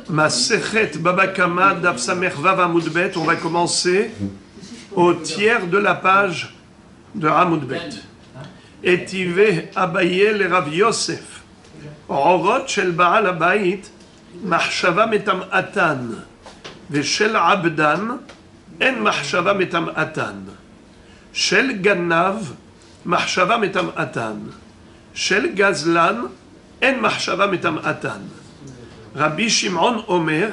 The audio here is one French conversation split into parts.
Masechet Baba Kama Daf Samer Vav Amud Bet. On va commencer au tiers de la page de Amud Bet. Etive Abaye le Rav Yosef. Orot shel Baal Habayit Mahshava metam'atan veshel Abdan en Mahshava metam'atan. Shel Ganav Mahshava metam'atan. Shel Gazlan en Mahshava metam'atan. Rabbi Shimon Omer,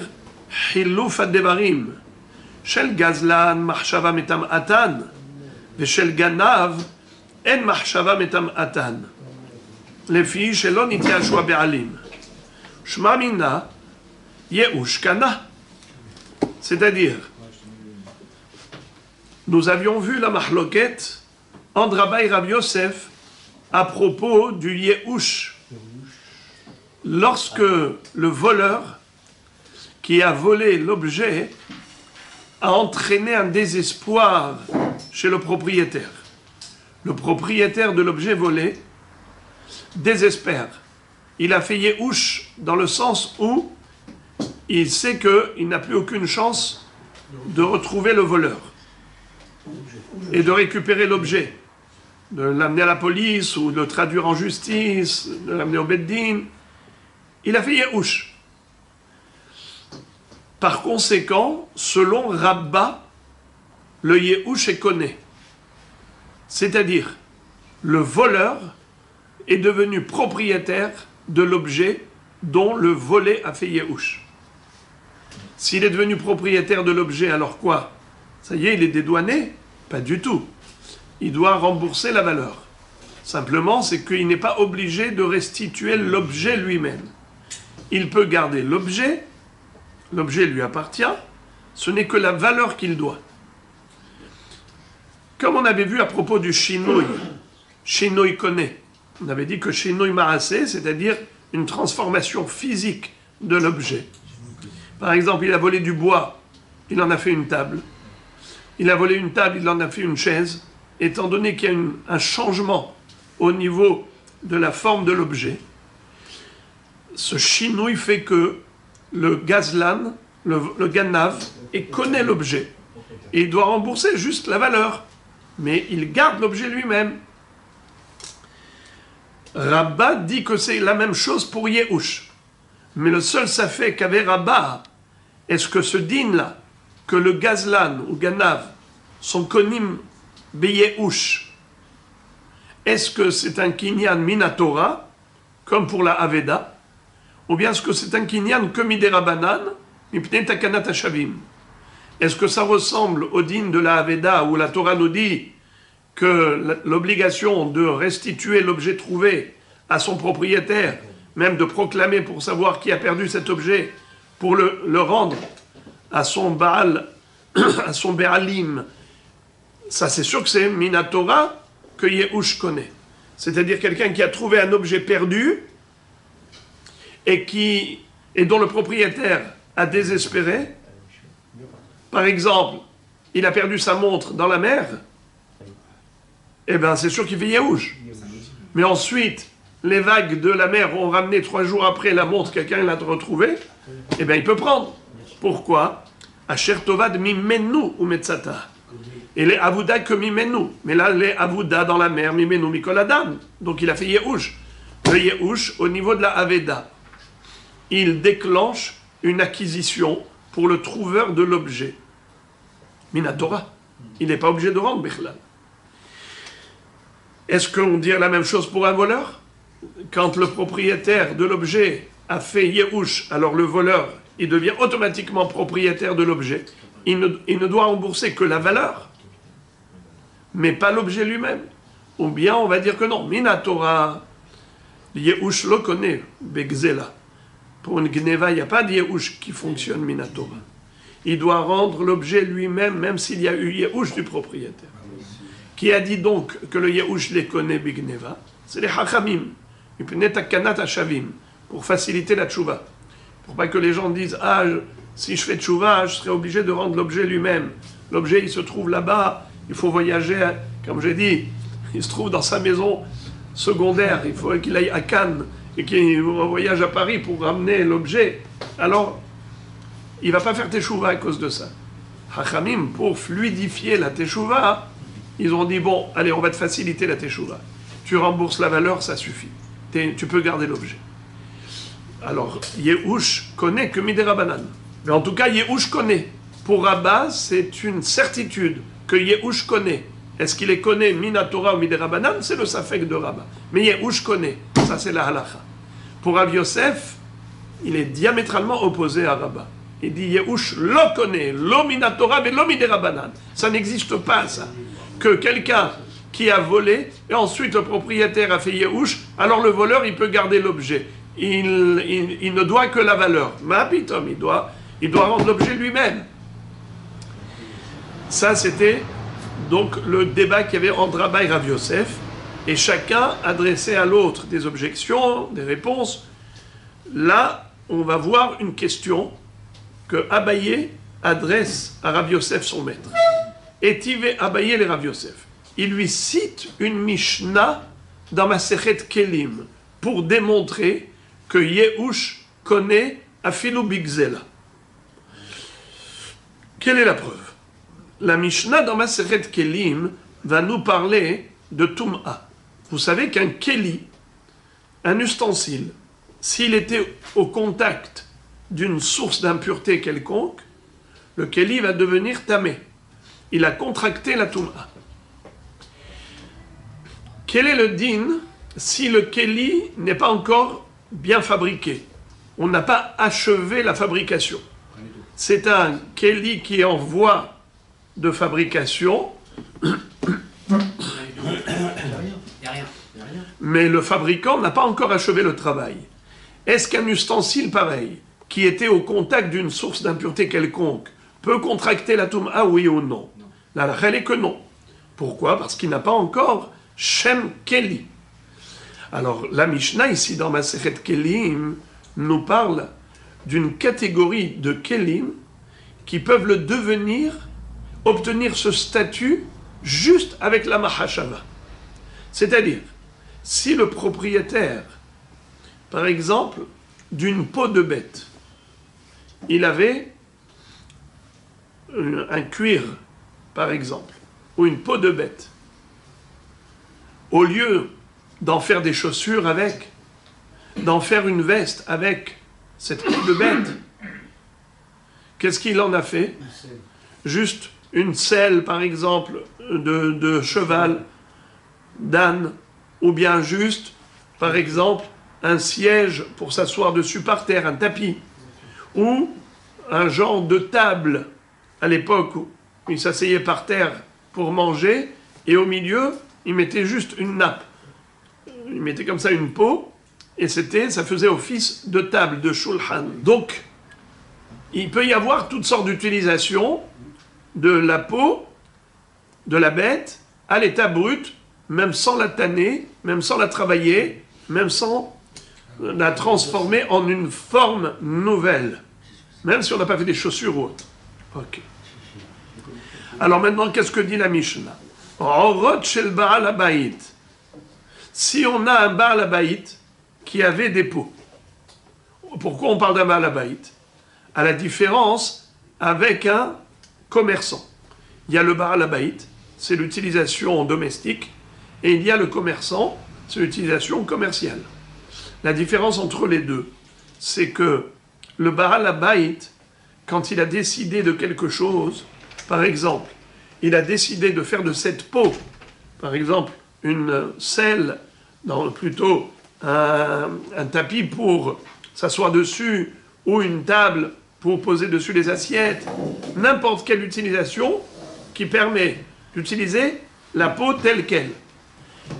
Chiluf Adevarim, Shel Gazlan, Mahshava metam'atan, Veshel Ganav, En Mahshava metam'atan. Lefi Shelon Nitiyashua Be'alim. Shma Mina, Yehush Kana. C'est-à-dire, nous avions vu la mahloket entre Rabba et Rav Yosef à propos du Yehush. Lorsque le voleur qui a volé l'objet a entraîné un désespoir chez le propriétaire. Le propriétaire de l'objet volé désespère. Il a fait Yehush dans le sens où il sait qu'il n'a plus aucune chance de retrouver le voleur et de récupérer l'objet, de l'amener à la police ou de le traduire en justice, de l'amener au Beddin. Il a fait Yehush. Par conséquent, selon Rabba, le Yehush est connu. C'est-à-dire, le voleur est devenu propriétaire de l'objet dont le volé a fait Yehush. S'il est devenu propriétaire de l'objet, alors quoi? Ça y est, il est dédouané? Pas du tout. Il doit rembourser la valeur. Simplement, c'est qu'il n'est pas obligé de restituer l'objet lui-même. Il peut garder l'objet lui appartient, ce n'est que la valeur qu'il doit. Comme on avait vu à propos du Shinoi connaît. On avait dit que Shinoi Marasé, c'est-à-dire une transformation physique de l'objet. Par exemple, il a volé du bois, il en a fait une table. Il a volé une table, il en a fait une chaise. Étant donné qu'il y a un changement au niveau de la forme de l'objet, ce Shinoi fait que le Gazlan, le Ganav, connaît l'objet. Et il doit rembourser juste la valeur. Mais il garde l'objet lui-même. Rabba dit que c'est la même chose pour Yehush. Mais le seul safek qu'avait Rabba, est-ce que ce din-là, que le Gazlan ou Ganav sont konim beyehush, est-ce que c'est un kinyan minatora, comme pour la Aveda, ou bien est-ce que c'est un kinyan que midérabanan, mipnei takanat hashavim? Est-ce que ça ressemble au din de la Aveda, où la Torah nous dit que l'obligation de restituer l'objet trouvé à son propriétaire, même de proclamer pour savoir qui a perdu cet objet, pour le rendre à son Baal, à son Be'alim, ça c'est sûr que c'est minatora que Yehush connaît. C'est-à-dire quelqu'un qui a trouvé un objet perdu, et dont le propriétaire a désespéré. Par exemple, il a perdu sa montre dans la mer, eh bien c'est sûr qu'il fait Yehush. Mais ensuite, les vagues de la mer ont ramené 3 jours après la montre, quelqu'un l'a retrouvée, eh bien il peut prendre. Pourquoi? Asher tovad mimenu ou metzata. Et les avouda que mimenu. Mais là, les avouda dans la mer, mimenu mikoladam. Donc il a fait Yehush. Le Yehush, au niveau de la Aveda, il déclenche une acquisition pour le trouveur de l'objet. Minatora. Il n'est pas obligé de rendre Bichlal. Est-ce qu'on dit la même chose pour un voleur? Quand le propriétaire de l'objet a fait Yehush, alors le voleur, il devient automatiquement propriétaire de l'objet. Il ne doit rembourser que la valeur, mais pas l'objet lui-même. Ou bien on va dire que non. Minatora, Yehush le connaît, Begzela. Pour une gneva, il n'y a pas de Yehush qui fonctionne minatora. Il doit rendre l'objet lui-même, même s'il y a eu Yehush du propriétaire. Qui a dit donc que le Yehush les connaît bigneva? C'est les Hachamim. Pour faciliter la tchouva. Pour pas que les gens disent, ah, si je fais tchouva, je serai obligé de rendre l'objet lui-même. L'objet, il se trouve là-bas, il faut voyager, comme j'ai dit, il se trouve dans sa maison secondaire, il faut qu'il aille à Cannes et qu'il voyage à Paris pour ramener l'objet. Alors, il ne va pas faire teshuva à cause de ça. Hachamim, pour fluidifier la teshuva, ils ont dit, bon, allez, on va te faciliter la teshuva. Tu rembourses la valeur, ça suffit. Tu peux garder l'objet. Alors, Yehush connaît que Midera Banan. Mais en tout cas, Yehush connaît. Pour Rabba, c'est une certitude que Yehush connaît. Est-ce qu'il est connaît Minatora ou Midera Banan? C'est le Safek de Rabba. Mais Yehush connaît. Ça, c'est la halacha. Pour Rav Yosef, il est diamétralement opposé à Rabba. Il dit Yehush lo connaît, lo Minatora, mais lo Midera Banan. Ça n'existe pas, ça. Que quelqu'un qui a volé, et ensuite le propriétaire a fait Yehush, alors le voleur, il peut garder l'objet. Il ne doit que la valeur. Mapitom, il doit rendre l'objet lui-même. Ça, c'était donc le débat qu'il y avait entre Rabba et Rav Yosef, et chacun adressait à l'autre des objections, des réponses. Là, on va voir une question que Abaye adresse à Rav Yosef, son maître. Étive Abaye le Rav Yosef. Il lui cite une Mishnah dans Masechet Kelim pour démontrer que Yehush connaît Afilu Bigzela. Quelle est la preuve? La Mishnah dans Masechet Kelim va nous parler de Tum'a. Vous savez qu'un Keli, un ustensile, s'il était au contact d'une source d'impureté quelconque, le Keli va devenir tamé. Il a contracté la Tum'a. Quel est le din si le Keli n'est pas encore bien fabriqué? On n'a pas achevé la fabrication. C'est un Keli qui est en voie de fabrication, mais le fabricant n'a pas encore achevé le travail. Est-ce qu'un ustensile pareil, qui était au contact d'une source d'impureté quelconque, peut contracter la Tum'a, oui ou non? La règle est que non. Pourquoi? Parce qu'il n'a pas encore Shem Keli. Alors, la Mishnah, ici, dans Masechet Kelim, nous parle d'une catégorie de Kelim qui peuvent le devenir, obtenir ce statut juste avec la Mahashava. C'est-à-dire, si le propriétaire, par exemple, d'une peau de bête, il avait un cuir, par exemple, ou une peau de bête, au lieu d'en faire des chaussures avec, d'en faire une veste avec cette peau de bête, qu'est-ce qu'il en a fait? Juste une selle, par exemple, de cheval, d'âne, ou bien juste, par exemple, un siège pour s'asseoir dessus par terre, un tapis, ou un genre de table, à l'époque où il s'asseyait par terre pour manger, et au milieu, il mettait juste une nappe. Il mettait comme ça une peau, et ça faisait office de table, de shulchan. Donc, il peut y avoir toutes sortes d'utilisations de la peau, de la bête, à l'état brut, même sans la tanner, même sans la travailler, même sans la transformer en une forme nouvelle. Même si on n'a pas fait des chaussures ou autre. Ok. Alors maintenant, qu'est-ce que dit la Mishnah? Orot shel Baal Habayit. Si on a un Baal Habayit qui avait des peaux, pourquoi on parle d'un Baal Habayit? À la différence avec un commerçant. Il y a le Baal Habayit, c'est l'utilisation domestique, et il y a le commerçant, c'est l'utilisation commerciale. La différence entre les deux, c'est que le Baal Habayit, quand il a décidé de quelque chose, par exemple, il a décidé de faire de cette peau, par exemple, une selle, plutôt un tapis pour s'asseoir dessus, ou une table pour poser dessus les assiettes, n'importe quelle utilisation qui permet d'utiliser la peau telle qu'elle.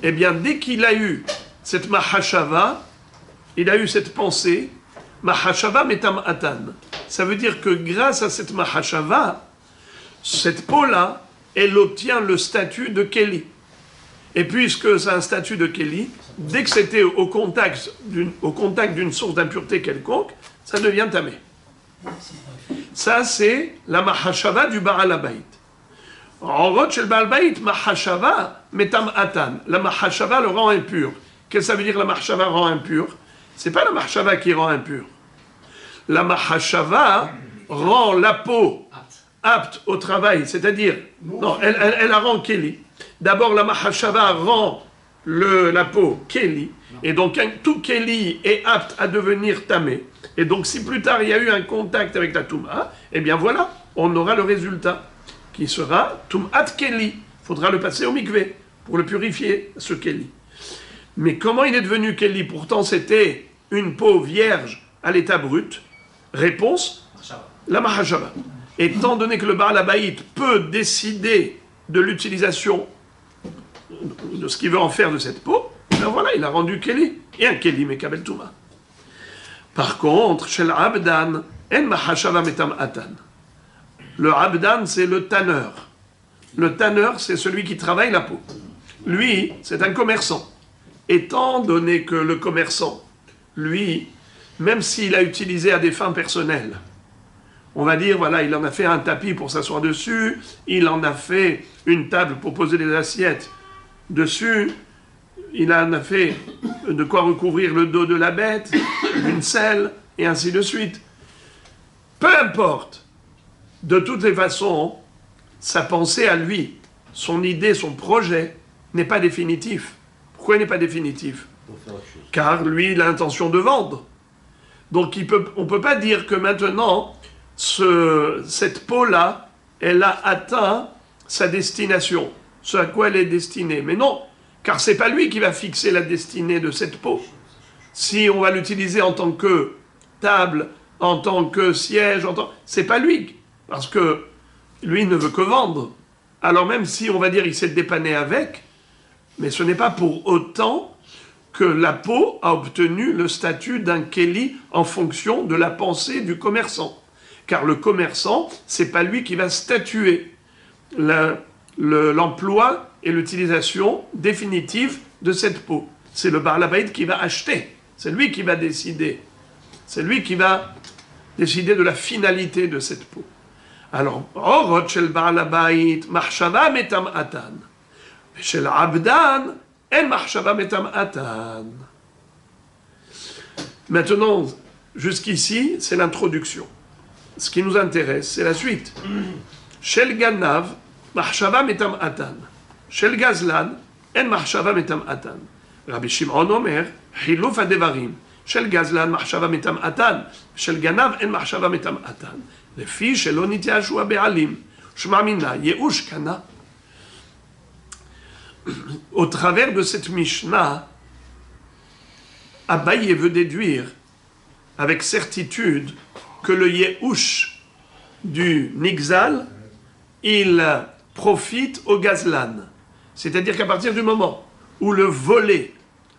Eh bien, dès qu'il a eu cette mahashava, il a eu cette pensée, mahashava metam atan. Ça veut dire que grâce à cette mahashava, cette peau-là, elle obtient le statut de Keli. Et puisque c'est un statut de Keli, dès que c'était au contact d'une source d'impureté quelconque, ça devient tamé. Ça, c'est la mahashava du Baal Habayit. En roche, le Baal Habayit, mahashava metam atan. La mahashava le rend impur. Qu'est-ce que ça veut dire la mahashava rend impur? C'est pas la mahashava qui rend impur. La mahashava rend la peau apte au travail, c'est-à-dire, non, elle la rend Keli. D'abord, la Mahashava rend la peau Keli, et donc tout Keli est apte à devenir Tamé. Et donc, si plus tard il y a eu un contact avec la Touma, eh bien voilà, on aura le résultat, qui sera Tum'at Keli. Il faudra le passer au mikvé pour le purifier, ce Keli. Mais comment il est devenu Keli? Pourtant, c'était une peau vierge à l'état brut. Réponse, la Mahashava. Étant donné que le Baal Habayit peut décider de l'utilisation de ce qu'il veut en faire de cette peau, ben voilà, il a rendu Keli. Et un Keli Mekabel Touma. Par contre, chez l'Abdan, en Mahashava Metam Atan. Le Abdan, c'est le tanneur. Le tanneur, c'est celui qui travaille la peau. Lui, c'est un commerçant. Étant donné que le commerçant, lui, même s'il a utilisé à des fins personnelles, on va dire, voilà, il en a fait un tapis pour s'asseoir dessus, il en a fait une table pour poser des assiettes dessus, il en a fait de quoi recouvrir le dos de la bête, une selle, et ainsi de suite. Peu importe, de toutes les façons, sa pensée à lui, son idée, son projet, n'est pas définitif. Pourquoi il n'est pas définitif? Car lui, il a l'intention de vendre. Donc on ne peut pas dire que maintenant, cette peau-là, elle a atteint sa destination, ce à quoi elle est destinée. Mais non, car ce n'est pas lui qui va fixer la destinée de cette peau. Si on va l'utiliser en tant que table, en tant que siège, c'est pas lui, parce que lui ne veut que vendre. Alors même si on va dire il s'est dépanné avec, mais ce n'est pas pour autant que la peau a obtenu le statut d'un Keli en fonction de la pensée du commerçant. Car le commerçant, c'est pas lui qui va statuer l'emploi et l'utilisation définitive de cette peau. C'est le Baal Habayit qui va acheter. C'est lui qui va décider. C'est lui qui va décider de la finalité de cette peau. Alors, Orot shel Baal Habayit, Mahshava metam atan. Shel Abdan, en Mahshava metam atan. Maintenant, jusqu'ici, c'est l'introduction. Ce qui nous intéresse, c'est la suite. Shel Ganav, Mahshava metam atan. Shel Gazlan, en Mahshava metam atan. Rabbi Shimon Omer, Chiluf hadevarim. Shel Gazlan, Mahshava metam atan. Shel Ganav, en Mahshava metam atan. לפי שלא נתייאשו הבעלים, שמע מינה, ייאוש קנה. Au travers de cette Mishnah, Abaye veut déduire avec certitude que le Yehush du Nigzal, il profite au Gazlan. C'est-à-dire qu'à partir du moment où le volé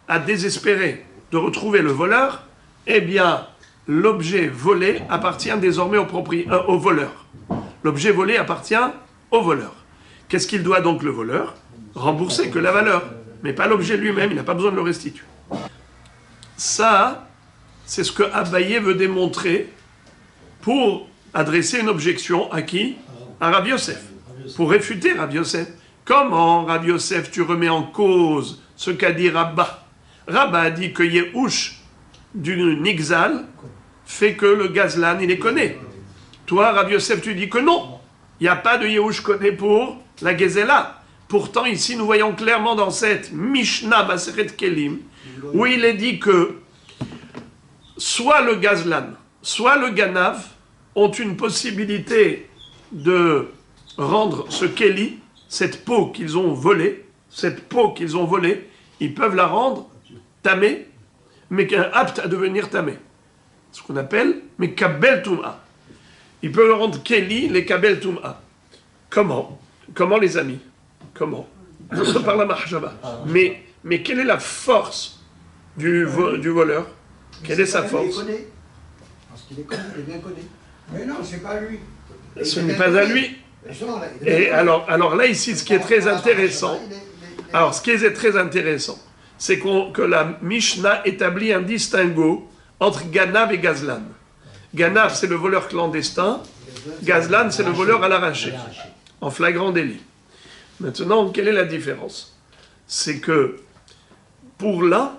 a désespéré de retrouver le voleur, eh bien, l'objet volé appartient désormais au voleur. L'objet volé appartient au voleur. Qu'est-ce qu'il doit donc le voleur? Rembourser que la valeur, mais pas l'objet lui-même, il n'a pas besoin de le restituer. Ça, c'est ce que Abaye veut démontrer pour adresser une objection à qui? À Rav Yosef. Pour réfuter Rav Yosef. Comment, Rav Yosef, tu remets en cause ce qu'a dit Rabba? Rabba a dit que Yehush du Nigzal fait que le Gazlan, il les connaît. Toi, Rav Yosef, tu dis que non. Il n'y a pas de Yehush connaît pour la Gezela. Pourtant, ici, nous voyons clairement dans cette Mishnah Maseret Kelim, où il est dit que soit le Gazlan, soit le Ganav ont une possibilité de rendre ce Keli, cette peau qu'ils ont volée, ils peuvent la rendre tamé, mais apte à devenir tamé. Ce qu'on appelle Mekabel Tum'a. Ils peuvent le rendre Keli, les Kabel Tum'a. Comment, les amis? Comment? Par la Mahshava. Mais quelle est la force du voleur? Quelle est sa force? Il les connaît. Parce qu'il les connaît, il est bien connu. Mais non, c'est pas lui. Ce n'est pas à lui. Et alors là, ici, ce qui est très intéressant, c'est que la Mishnah établit un distinguo entre Ganav et Gazlan. Ganav, c'est le voleur clandestin. Gazlan, c'est le voleur à l'arraché, en flagrant délit. Maintenant, quelle est la différence? C'est que, pour l'un,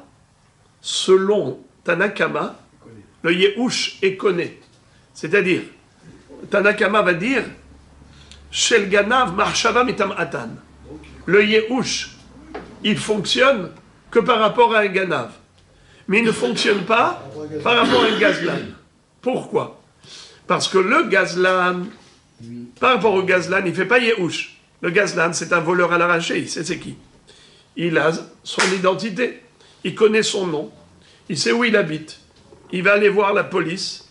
selon Tanakama, le Yehush est connu. C'est-à-dire, Tanakama va dire Shel Ganav Marshava Mitam Atan. Le Yehush, il fonctionne que par rapport à un Ganav. Mais il ne fonctionne pas par rapport à un Gazlan. Pourquoi? Parce que le Gazlan, par rapport au Gazlan, il ne fait pas Yehush. Le Gazlan, c'est un voleur à l'arraché, il sait c'est qui. Il a son identité, il connaît son nom, il sait où il habite. Il va aller voir la police.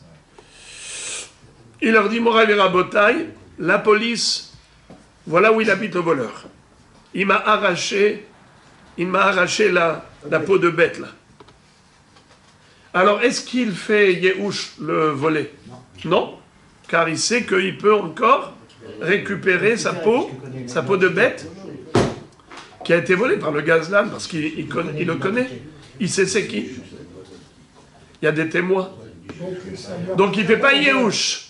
Il leur dit, Morav Rabotai, la police, voilà où il habite le voleur. Il m'a arraché la peau de bête là. Alors, est-ce qu'il fait Yehush le volet? Non, car il sait qu'il peut encore récupérer sa peau de bête, qui a été volée par le Gazlan, parce qu'il le connaît. Il sait c'est qui. Il y a des témoins. Donc il ne fait pas Yehush.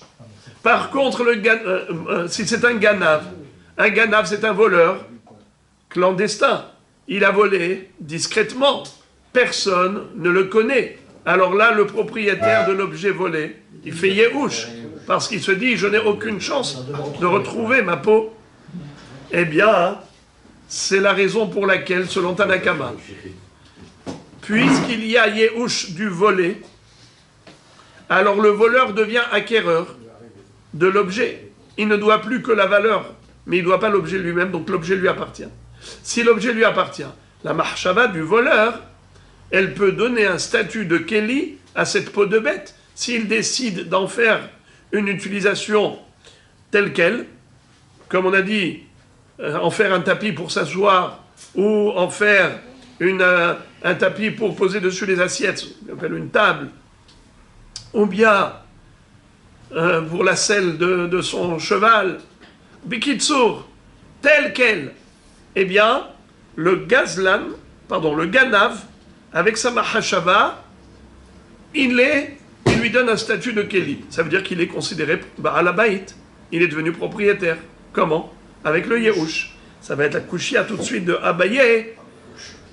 Par contre, si c'est un Ganav c'est un voleur clandestin. Il a volé discrètement. Personne ne le connaît. Alors là, le propriétaire de l'objet volé, il fait Yehush, parce qu'il se dit, je n'ai aucune chance de retrouver ma peau. Eh bien, c'est la raison pour laquelle, selon Tanakama, puisqu'il y a Yehush du volé, alors le voleur devient acquéreur de l'objet. Il ne doit plus que la valeur, mais il ne doit pas l'objet lui-même, donc l'objet lui appartient. Si l'objet lui appartient, la marshava du voleur, elle peut donner un statut de Kéli à cette peau de bête. S'il décide d'en faire une utilisation telle qu'elle, comme on a dit, en faire un tapis pour s'asseoir, ou en faire un tapis pour poser dessus les assiettes, on appelle une table, ou bien pour la selle de son cheval, Bikitsour, telle qu'elle, eh bien, le Ganav, avec sa Mahashava, il lui donne un statut de Kéli. Ça veut dire qu'il est considéré à la Baït. Il est devenu propriétaire. Comment? Avec le Yehush. Ça va être la Kushia tout de suite de Abaye.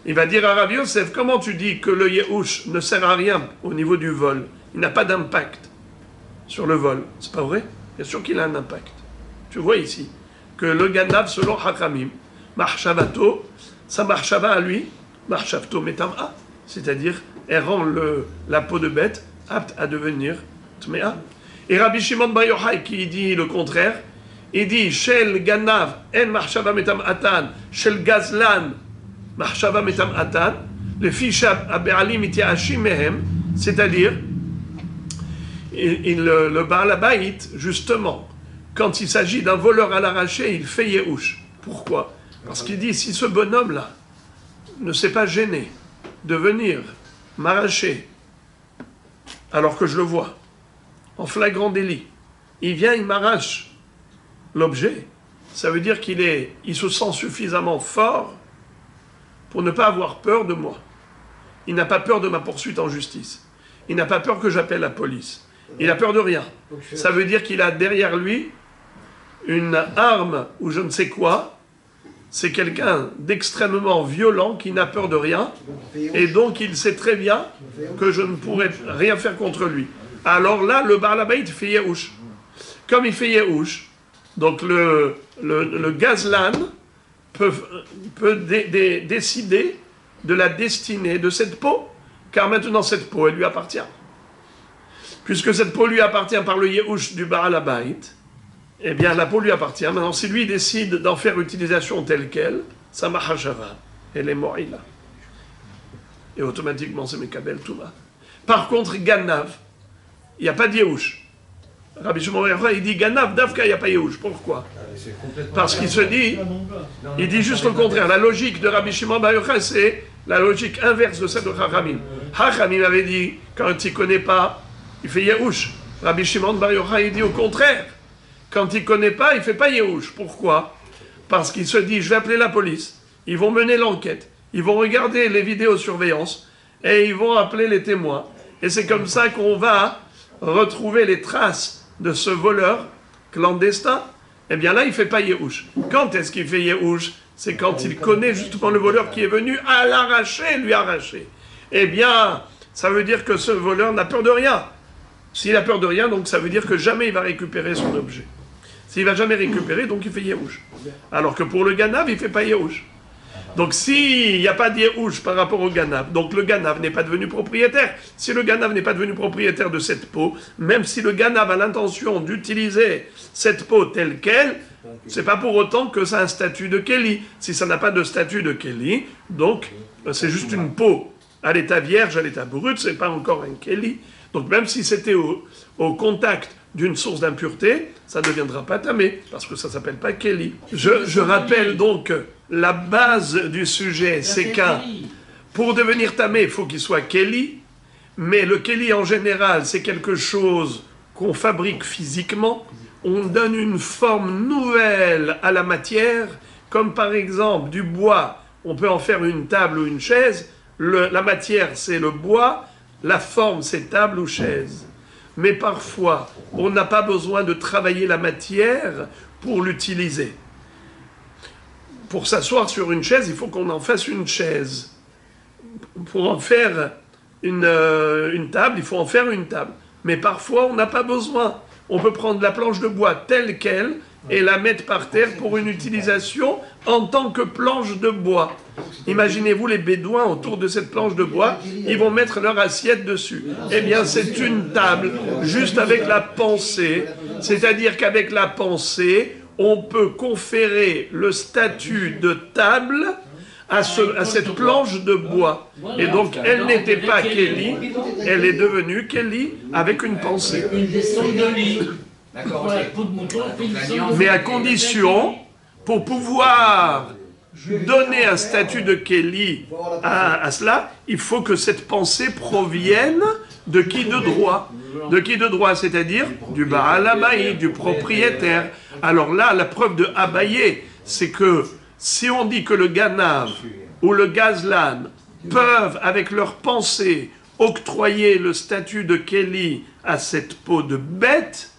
Il va dire à Rabbi Yosef, comment tu dis que le Yehush ne sert à rien au niveau du vol? Il n'a pas d'impact sur le vol. C'est pas vrai? Bien sûr qu'il a un impact. Tu vois ici que le Ganav, selon Hakamim, Marshavato, sa Marshava à lui, Marshavto Metam'a, c'est-à-dire elle rend la peau de bête apte à devenir Tmea. Et Rabbi Shimon Bar Yochai qui dit le contraire, il dit Shel Ganav en Marshava Metam'atan, Shel Gazlan Marshava Metam'atan, le Fisha Abe'alim Itiashim Mehem, c'est-à-dire le Baal Habayit, justement, quand il s'agit d'un voleur à l'arraché, il fait Yehush. Pourquoi? Parce qu'il dit, si ce bonhomme-là ne s'est pas gêné de venir m'arracher, alors que je le vois, en flagrant délit, il vient, il m'arrache l'objet, ça veut dire qu'il se sent suffisamment fort pour ne pas avoir peur de moi. Il n'a pas peur de ma poursuite en justice. Il n'a pas peur que j'appelle la police. Il n'a peur de rien. Ça veut dire qu'il a derrière lui une arme ou je ne sais quoi. C'est quelqu'un d'extrêmement violent qui n'a peur de rien. Et donc il sait très bien que je ne pourrai rien faire contre lui. Alors là, le Baal Habayit fait Yehush. Comme il fait Yehush, donc le Gazlan peut décider de la destinée de cette peau, car maintenant cette peau, elle lui appartient. Puisque cette peau lui appartient par le Yehush du Baal Habayit, eh bien la peau lui appartient. Maintenant, si lui décide d'en faire utilisation telle qu'elle, ça mahashava, elle est moïla. Et automatiquement, c'est Mekabel Touma. Par contre, Ganav, il n'y a pas de Yehush. Rabbi Shimon Bar Yochai, il dit Ganav, Davka, il n'y a pas Yehush. Pourquoi? Parce qu'il se dit, il dit juste le contraire. La logique de Rabbi Shimon Bar Yochai, c'est la logique inverse de celle de Chachamim. Chachamim avait dit, quand il ne connaît pas, il fait Yehush. Rabbi Shimon Bar Yochai, il dit au contraire. Quand il ne connaît pas, il ne fait pas Yehush. Pourquoi? Parce qu'il se dit, je vais appeler la police. Ils vont mener l'enquête. Ils vont regarder les vidéosurveillance et ils vont appeler les témoins. Et c'est comme ça qu'on va retrouver les traces de ce voleur clandestin. Eh bien là, il ne fait pas Yehush. Quand est-ce qu'il fait Yehush? C'est quand il connaît justement le voleur qui est venu à l'arracher, lui arracher. Eh bien, ça veut dire que ce voleur n'a peur de rien. S'il a peur de rien, donc ça veut dire que jamais il va récupérer son objet. S'il va jamais récupérer, donc il fait Yehush. Alors que pour le Ganav, il ne fait pas Yehush. Donc s'il n'y a pas de Yehush par rapport au Ganav, donc le Ganav n'est pas devenu propriétaire. Si le Ganav n'est pas devenu propriétaire de cette peau, même si le Ganav a l'intention d'utiliser cette peau telle qu'elle, c'est pas pour autant que ça a un statut de Kéli. Si ça n'a pas de statut de Kéli, donc c'est juste une peau à l'état vierge, à l'état brut, c'est pas encore un Kéli. Donc même si c'était au contact d'une source d'impureté, ça ne deviendra pas tamé, parce que ça ne s'appelle pas Kéli. Je rappelle donc la base du sujet, c'est qu'un, pour devenir tamé, il faut qu'il soit Kéli, mais le Kéli en général, c'est quelque chose qu'on fabrique physiquement, on donne une forme nouvelle à la matière, comme par exemple du bois, on peut en faire une table ou une chaise, la matière c'est le bois, la forme c'est table ou chaise. Mais parfois, on n'a pas besoin de travailler la matière pour l'utiliser. Pour s'asseoir sur une chaise, il faut qu'on en fasse une chaise. Pour en faire une table, il faut en faire une table. Mais parfois, on n'a pas besoin. On peut prendre la planche de bois telle qu'elle et la mettre par terre pour une utilisation en tant que planche de bois. Imaginez-vous les bédouins autour de cette planche de bois, ils vont mettre leur assiette dessus. Eh bien, c'est une table, juste avec la pensée, c'est-à-dire qu'avec la pensée, on peut conférer le statut de table à cette planche de bois. Et donc, elle n'était pas Kéli, elle est devenue Kéli avec une pensée. Une descente de lit. D'accord, Mais à condition, pour pouvoir donner un statut de Kéli à cela, il faut que cette pensée provienne de qui de droit. De qui de droit, c'est-à-dire du Baal Abaye, du propriétaire. Alors là, la preuve de Abaye, c'est que si on dit que le Ganav ou le Gazlan peuvent, avec leur pensée, octroyer le statut de Kéli à cette peau de bête,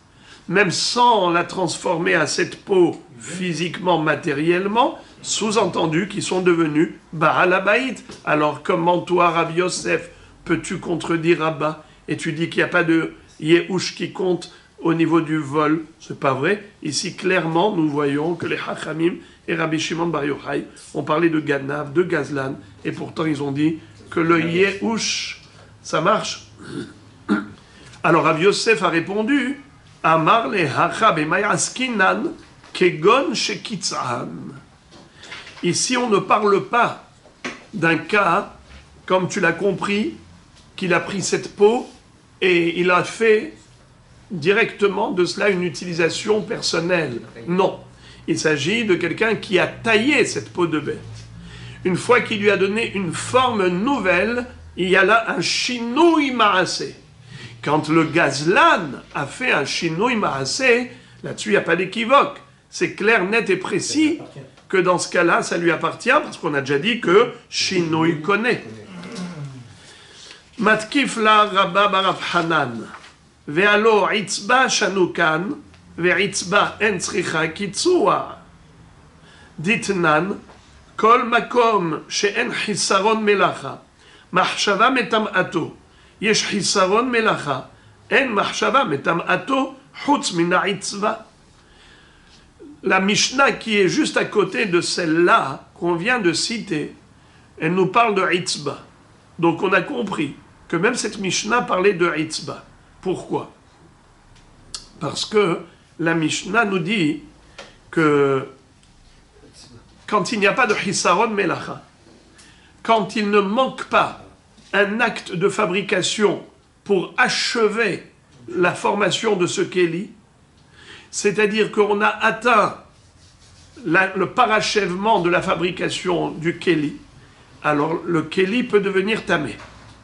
même sans la transformer à cette peau physiquement, matériellement, sous-entendu qu'ils sont devenus Baal Abayit. Alors comment toi, Rabbi Yosef, peux-tu contredire Abba et tu dis qu'il n'y a pas de Yehush qui compte au niveau du vol? C'est pas vrai. Ici, clairement, nous voyons que les Hachamim et Rabbi Shimon Bar Yochai ont parlé de Ganav, de Gazlan, et pourtant ils ont dit que le Yehush, ça marche. Alors Rabbi Yosef a répondu, Amar le Hachab et Mayaskinan kegon shekitzan. Ici, on ne parle pas d'un cas, comme tu l'as compris, qu'il a pris cette peau et il a fait directement de cela une utilisation personnelle. Non, il s'agit de quelqu'un qui a taillé cette peau de bête. Une fois qu'il lui a donné une forme nouvelle, il y a là un shinui maasé. Quand le Gazlan a fait un shinui maasé, là-dessus il n'y a pas d'équivoque. C'est clair, net et précis que dans ce cas-là, ça lui appartient, parce qu'on a déjà dit que shinui connaît. Matkif la Rabba Barav Hanan. Ve'alo itzba shanukan, ve'itzba en tzricha kitzua. Ditnan, kol makom she'en chisaron melacha, mahshava metam'ato. Yesh chisaron melacha, en mahshava metam'ato, chutz mina itzba. La Mishnah qui est juste à côté de celle-là, qu'on vient de citer, elle nous parle de itzba. Donc on a compris que même cette Mishnah parlait de itzba. Pourquoi? Parce que la Mishnah nous dit que quand il n'y a pas de hisaron melacha, quand il ne manque pas un acte de fabrication pour achever la formation de ce kéli, c'est-à-dire qu'on a atteint le parachèvement de la fabrication du kéli, alors le kéli peut devenir tamé.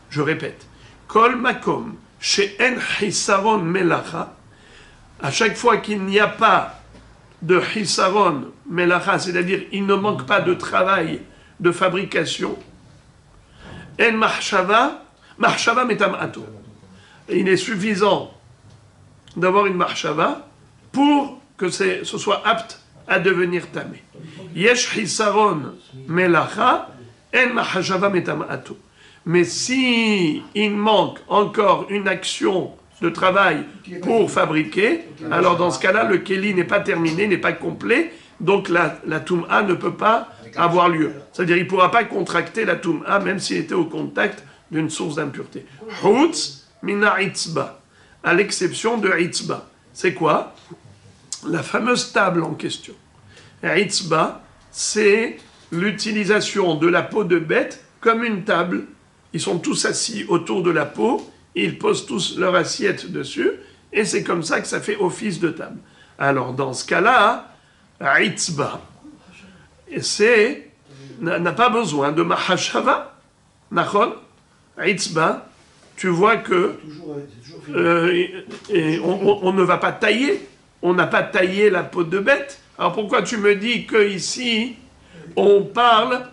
Je répète, kol makom she'en hisaron melacha, à chaque fois qu'il n'y a pas de hisaron melacha, c'est-à-dire il ne manque pas de travail de fabrication, en mahshava metam'ato. Il est suffisant d'avoir une mahshava pour que ce soit apte à devenir tamé. Yesh hisaron melacha, en mahshava metam'ato. Mais si il manque encore une action de travail pour fabriquer, alors dans ce cas-là, le Kéli n'est pas terminé, n'est pas complet, donc la Toum'a ne peut pas avoir lieu. C'est-à-dire il ne pourra pas contracter la Toum'a même s'il était au contact d'une source d'impureté. Hutz mina itzba, à l'exception de itzba. C'est quoi? La fameuse table en question. Itzba, c'est l'utilisation de la peau de bête comme une table. Ils sont tous assis autour de la peau, ils posent tous leur assiette dessus, et c'est comme ça que ça fait office de table. Alors dans ce cas-là, Itzba, n'a pas besoin de Mahashava, Nachon, Itzba, tu vois que on ne va pas tailler, on n'a pas taillé la peau de bête. Alors pourquoi tu me dis que ici on parle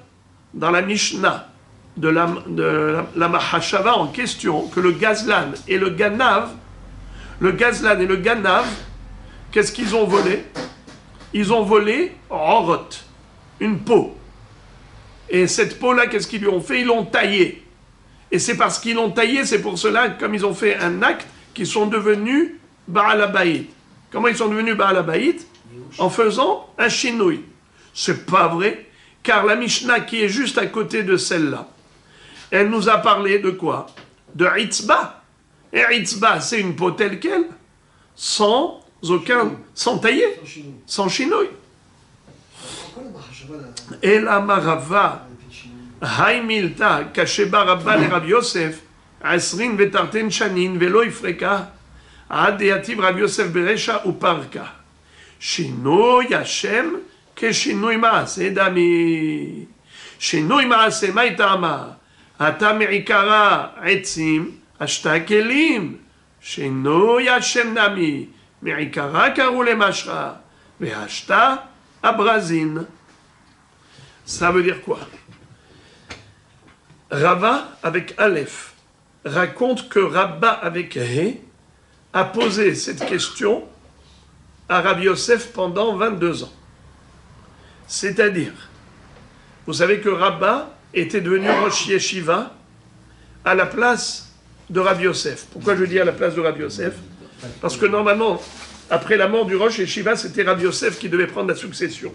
dans la Mishnah de la Mahashava en question, que le Gazlan et le Ganav, qu'est-ce qu'ils ont volé? Ils ont volé Orot, une peau. Et cette peau-là, qu'est-ce qu'ils lui ont fait? Ils l'ont taillée. Et c'est parce qu'ils l'ont taillée, c'est pour cela, comme ils ont fait un acte, qu'ils sont devenus Baal Habayit. Comment ils sont devenus Baal Habayit? En faisant un chinouille. C'est pas vrai, car la Mishnah qui est juste à côté de celle-là, elle nous a parlé de quoi? De Itzba. Et Itzba, c'est une peau telle qu'elle, sans tailler, sans chinouille. Et la Marava, Haimilta, Kasheba Rabba le Rabbi Yosef, Asrin vetarten shanin, velo ifreka, Adeativ Rabbi Yosef beresha uparka. Shinouy Hashem, que shinouy maase dami. Shinouy maase maitama. Ata me'ikara etzim, ashta kelim. Shinouy Hashem dami. Me'ikara karu le mashra. Ve'ashta abrazin. Ça veut dire quoi? Rava avec Aleph raconte que Rabba avec He a posé cette question à Rabbi Yosef pendant 22 ans. C'est-à-dire, vous savez que Rabba était devenu Rosh Yeshiva à la place de Rabbi Yosef. Pourquoi je dis à la place de Rabbi Yosef? Parce que normalement, après la mort du Rosh Yeshiva, c'était Rabbi Yosef qui devait prendre la succession.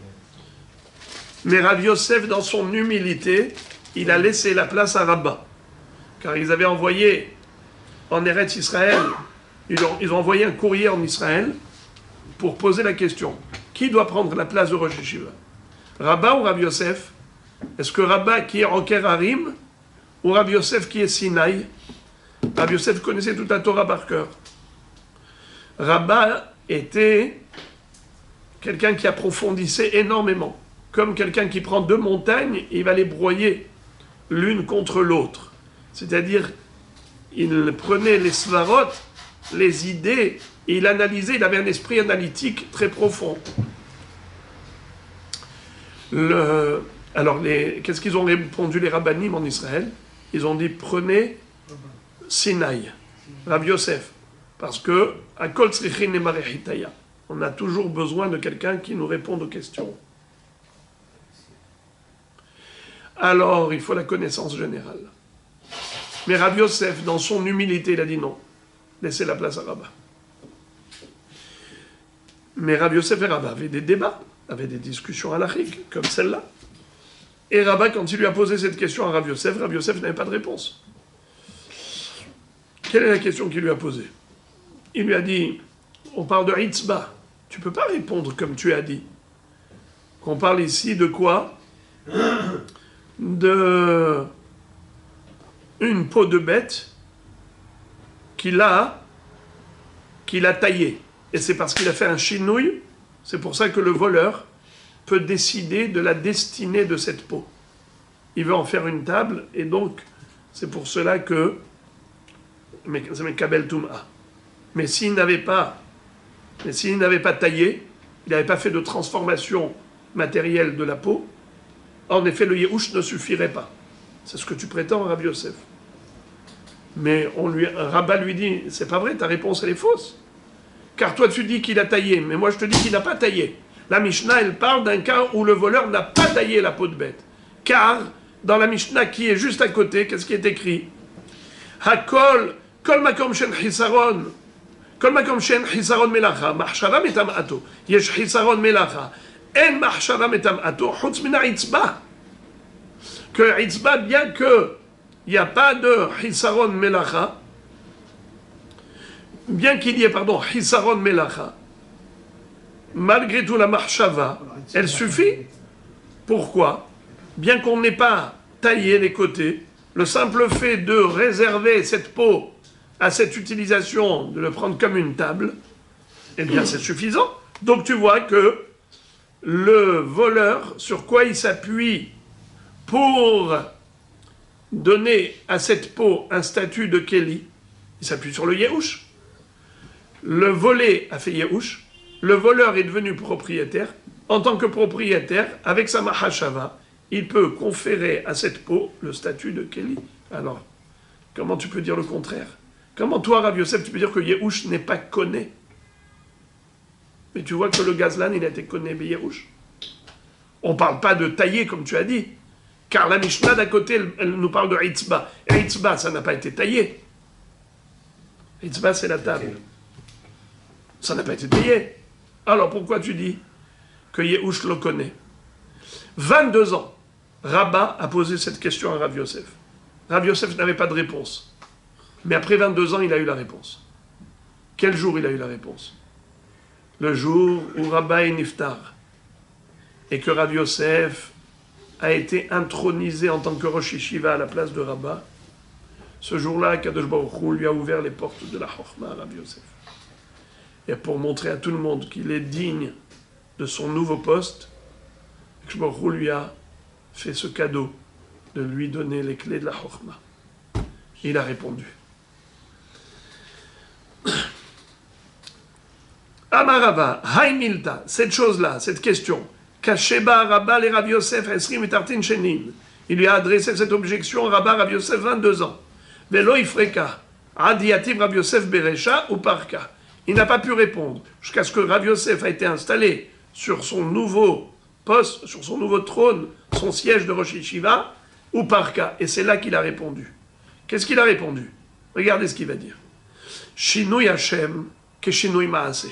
Mais Rabbi Yosef, dans son humilité, il a laissé la place à Rabba. Car ils avaient envoyé en Eretz Israël, ils ont envoyé un courrier en Israël pour poser la question. Qui doit prendre la place de Rosh Yeshiva? Rabba ou Rabbi Yosef? Est-ce que Rabba qui est en Kerarim ou Rabbi Yosef qui est Sinaï? Rabbi Yosef connaissait toute la Torah par cœur. Rabba était quelqu'un qui approfondissait énormément. Comme quelqu'un qui prend deux montagnes, il va les broyer l'une contre l'autre. C'est-à-dire, il prenait les svarot, les idées, et il analysait, il avait un esprit analytique très profond. Alors, qu'est-ce qu'ils ont répondu les rabbanim en Israël? Ils ont dit, prenez Sinaï, Rabbi Yosef, parce que, à Kol Tzrichin et Marechitaya, on a toujours besoin de quelqu'un qui nous réponde aux questions. Alors, il faut la connaissance générale. Mais Rabbi Yosef, dans son humilité, il a dit non, laissez la place à Rabba. Mais Rabbi Yosef et Rabba avaient des débats, avaient des discussions halachiques, comme celle-là. Et Rabba, quand il lui a posé cette question à Rabbi Yosef n'avait pas de réponse. Quelle est la question qu'il lui a posée? Il lui a dit, on parle de Itzba, tu ne peux pas répondre comme tu as dit. On parle ici de quoi? De une peau de bête qu'il a taillée. Et c'est parce qu'il a fait un chinouille, c'est pour ça que le voleur peut décider de la destinée de cette peau. Il veut en faire une table, et donc c'est pour cela que c'est Mekabel Toum'a. Mais s'il n'avait pas taillé, il n'avait pas fait de transformation matérielle de la peau, en effet, le Yehush ne suffirait pas. C'est ce que tu prétends, Rabbi Yosef. Mais Rabba lui dit, c'est pas vrai, ta réponse elle est fausse. Car toi tu dis qu'il a taillé, mais moi je te dis qu'il n'a pas taillé. La Mishnah, elle parle d'un cas où le voleur n'a pas taillé la peau de bête. Car, dans la Mishnah qui est juste à côté, qu'est-ce qui est écrit? Hakol, kol makom shen chisaron, כל מקום שאין חיסרון מלאכה, מחשבה מטמאתו, יש חיסרון מלאכה, אין מחשבה מטמאתו, חוץ מן העצבה. Que Itzba, bien qu'il n'y a pas de Hisaron Melacha, bien qu'il y ait, pardon, Hisaron Melacha, malgré tout la Marshava, elle suffit. Pourquoi? Bien qu'on n'ait pas taillé les côtés, le simple fait de réserver cette peau à cette utilisation, de le prendre comme une table, eh bien c'est suffisant. Donc tu vois que le voleur, sur quoi il s'appuie pour donner à cette peau un statut de Kéli, il s'appuie sur le Yehush. Le volé a fait Yehush, le voleur est devenu propriétaire. En tant que propriétaire, avec sa Mahashava, il peut conférer à cette peau le statut de Kéli. Alors, comment tu peux dire le contraire? Comment toi, Rav Yosef, tu peux dire que Yehush n'est pas conné? Mais tu vois que le gazlan, il a été conné, mais Yehush. On ne parle pas de tailler, comme tu as dit. Car la Mishnah d'à côté, elle nous parle de Hitzba. Et Hitzba, ça n'a pas été taillé. Hitzba, c'est la table. Ça n'a pas été taillé. Alors pourquoi tu dis que Yehush le connaît? 22 ans, Rabba a posé cette question à Rav Yosef. Rav Yosef n'avait pas de réponse. Mais après 22 ans, il a eu la réponse. Quel jour il a eu la réponse? Le jour où Rabba est niftar. Et que Rav Yosef a été intronisé en tant que Rosh Yeshiva à la place de Rabba. Ce jour-là, Kadosh Baruch Hu lui a ouvert les portes de la Chokhma à Rav Yosef. Et pour montrer à tout le monde qu'il est digne de son nouveau poste, Kadosh Baruch Hu lui a fait ce cadeau de lui donner les clés de la Chokhma. Il a répondu. Amarava, Haïmilta, cette chose-là, cette question, Kasheba Rabba les Rav Yosef Esrim et Tartin Shenin. Il lui a adressé cette objection à Rabba Rav Yosef 22 ans. Velo Ifreka, Adiativ Rav Yosef Beresha ou Parka. Il n'a pas pu répondre jusqu'à ce que Rav Yosef a été installé sur son nouveau poste, sur son nouveau trône, son siège de Rosh Yeshiva, ou Parka. Et c'est là qu'il a répondu. Qu'est-ce qu'il a répondu? Regardez ce qu'il va dire. Shinui Hashem ke Shinui Maaseh.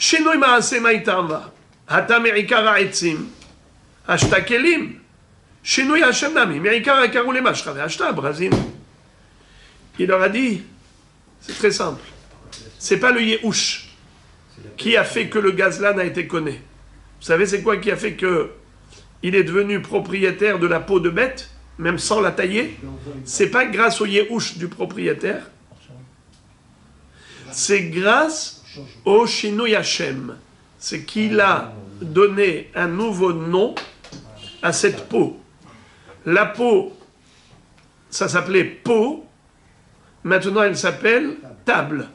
שינוי מעשה מה יתרבה? אתה מעיקר העצים, השתה כלים. שינוי השם נמי, מעיקר העיקרו למשך, והשתה ברזין. Il leur a dit, c'est très simple, c'est pas le Yehush qui a fait que le gazlan a été connu. Vous savez c'est quoi qui a fait que il est devenu propriétaire de la peau de bête, même sans la tailler? C'est pas grâce au Yehush du propriétaire, c'est grâce au Shinui Hashem, c'est qu'il a donné un nouveau nom à cette peau. La peau, ça s'appelait peau, maintenant elle s'appelle table.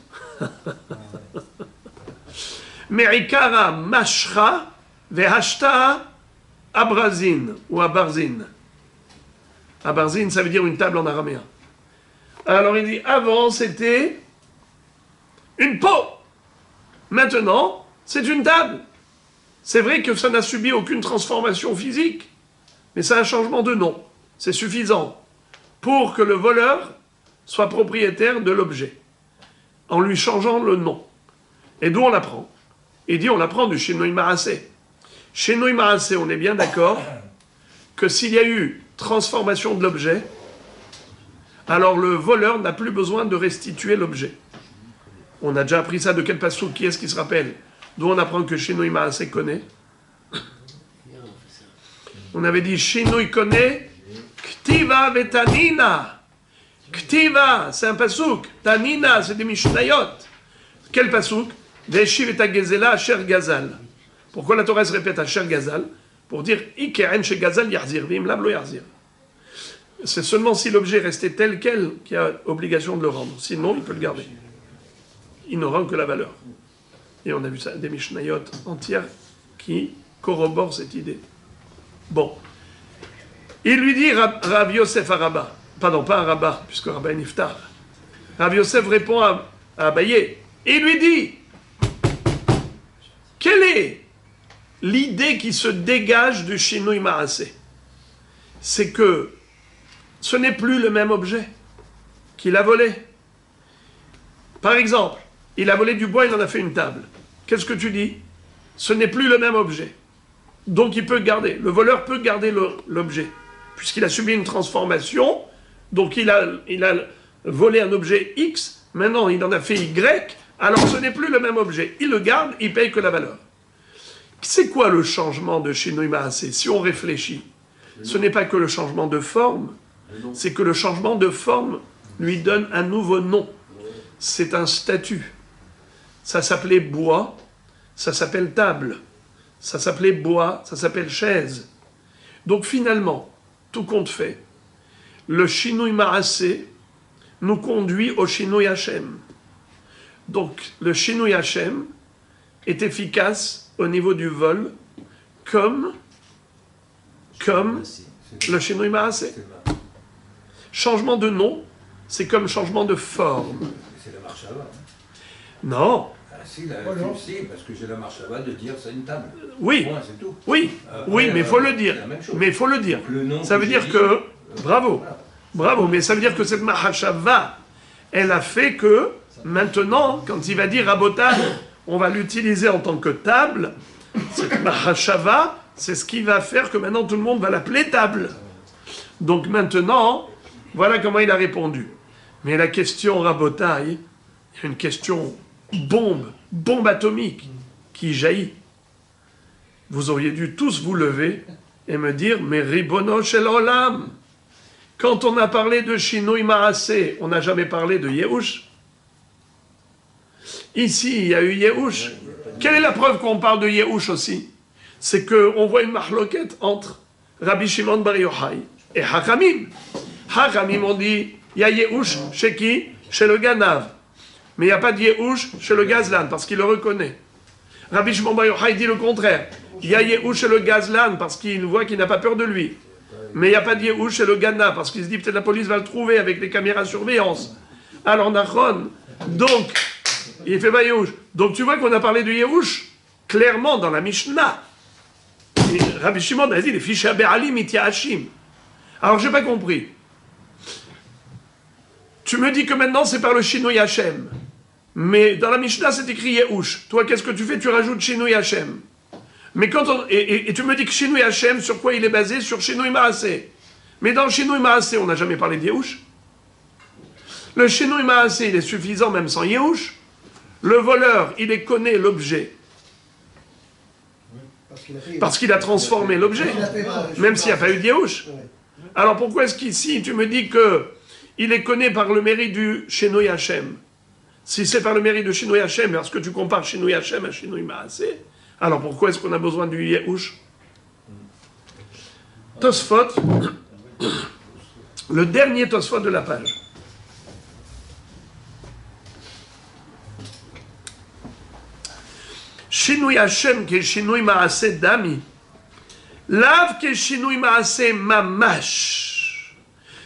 Me'ikara mashra vehashta abrazin ou abarzin. Abarzin, ça veut dire une table en araméen. Alors il dit, avant c'était une peau. Maintenant, c'est une table. C'est vrai que ça n'a subi aucune transformation physique, mais c'est un changement de nom. C'est suffisant pour que le voleur soit propriétaire de l'objet, en lui changeant le nom. Et d'où on l'apprend? Il dit on l'apprend du Shinui Maaseh. Shinui Maaseh, on est bien d'accord que s'il y a eu transformation de l'objet, alors le voleur n'a plus besoin de restituer l'objet. On a déjà appris ça de quel passouk? Qui est-ce qui se rappelle? D'où on apprend que Shinui Maaseh connaît? On avait dit Shinui connaît Ktiva vetanina. Ktiva, c'est un passouk. Tanina, c'est des Mishnayot. Quel passouk? Veshiv et Gezela Asher Gazal. Pourquoi la Torah se répète Asher Gazal? Pour dire Ikeren she Gazal Yarzir, Vim Lam lo Yarzir. C'est seulement si l'objet restait tel quel qu'il y a obligation de le rendre. Sinon, il peut le garder. Il ne rend que la valeur. Et on a vu ça, des Mishnayot entières qui corroborent cette idée. Bon. Il lui dit Rav Yosef à Rabba. Pardon, pas à Rabba, puisque Rabba est niftar. Rav Yosef répond à Abaye. Et il lui dit quelle est l'idée qui se dégage du Shinui Maaseh? C'est que ce n'est plus le même objet qu'il a volé. Par exemple, il a volé du bois, il en a fait une table. Qu'est-ce que tu dis? Ce n'est plus le même objet. Donc il peut garder, le voleur peut garder l'objet, puisqu'il a subi une transformation, donc il a volé un objet X, maintenant il en a fait Y, alors ce n'est plus le même objet. Il le garde, il paye que la valeur. C'est quoi le changement de Shinui Maaseh? Si on réfléchit, ce n'est pas que le changement de forme, c'est que le changement de forme lui donne un nouveau nom. C'est un statut. Ça s'appelait bois, ça s'appelle table. Ça s'appelait bois, ça s'appelle chaise. Donc finalement, tout compte fait, le Shinui Maaseh nous conduit au Shinui Hashem. Donc le Shinui Hashem est efficace au niveau du vol comme le Shinui Maaseh. Changement de nom, c'est comme changement de forme. C'est la marche à bas. Non. Si, parce que j'ai la marche à bas de dire c'est une table. Oui, Moi, c'est tout. oui, oui, mais il faut le dire. Mais il faut le dire. Ça veut dire que, bravo, bravo, mais ça veut dire que cette mahashava, elle a fait que, maintenant, quand il va dire rabotage, on va l'utiliser en tant que table. Cette mahashava, c'est ce qui va faire que maintenant tout le monde va l'appeler table. Donc maintenant, voilà comment il a répondu. Mais la question rabotaille, il y a une question bombe atomique qui jaillit. Vous auriez dû tous vous lever et me dire, mais Ribono Shel Olam, quand on a parlé de Shinui Maaseh, on n'a jamais parlé de Yehush. Ici, il y a eu Yehush. Quelle est la preuve qu'on parle de Yehush aussi? C'est qu'on voit une mahloket entre Rabbi Shimon Bar Yochai et Hachamim. Hachamim ont dit, il y a Yehush chez qui? Chez le Ganav. Mais il n'y a pas de Yehush chez le Gazlan, parce qu'il le reconnaît. Rabbi Shimon Bar Yochai dit le contraire. Il y a Yehush chez le Gazlan, parce qu'il voit qu'il n'a pas peur de lui. Mais il n'y a pas de Yehush chez le Gana, parce qu'il se dit peut-être la police va le trouver avec les caméras surveillance. Alors Nachon, donc, il fait pas Yehush. Donc tu vois qu'on a parlé de Yehush, clairement dans la Mishnah. Et Rabbi Shimon a dit, les fiches Be'alim Itiachim. Alors j'ai pas compris. Tu me dis que maintenant c'est par le Shinui Hashem. Mais dans la Mishnah c'est écrit Yehush. Toi qu'est-ce que tu fais? Tu rajoutes Shinui Hashem. Mais quand et tu me dis que Shinui Hashem, sur quoi il est basé? Sur Shinui Maaseh. Mais dans le Shinui Maaseh, on n'a jamais parlé de Yehush. Le Shinui Maaseh, il est suffisant même sans Yehush. Le voleur, il connaît l'objet. Parce qu'il a transformé l'objet. Même s'il n'y a pas eu de Yehush. Alors pourquoi est-ce qu'ici tu me dis que il est connu par le mérite du Shinui Hashem? Si c'est par le mérite de Shinui Hashem, parce que tu compares Shinui Hashem à Shinui Maaseh, alors pourquoi est-ce qu'on a besoin du Yehush? Tosfot, le dernier Tosfot de la page. Shinui Hashem ke Shinui Maaseh dami, lav ke Shinui Maaseh mamash,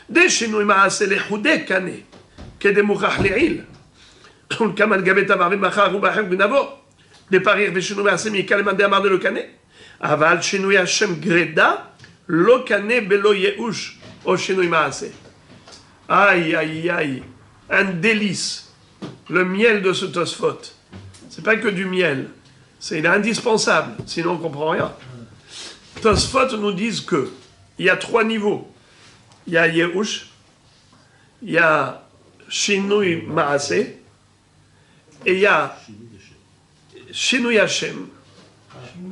de Shinui Maaseh lechude kane, ke de mouchach le'il, kaman gabet amarim machar ubachem gnavo, de parir ושינוי מעשה מכאן למאן דאמר דלא קנה, אבל שינוי השם גרדה לא קנה בלא ייאוש או שינוי מעשה. Aïe, aïe, aïe, un délice, le miel de ce Tosfot. C'est pas que du miel, il est indispensable, sinon on ne comprend rien. Tosfot nous disent que il y a 3 niveaux. Il y a Yehush, il y a Shinui Maaseh, et il y a Shinui Hashem.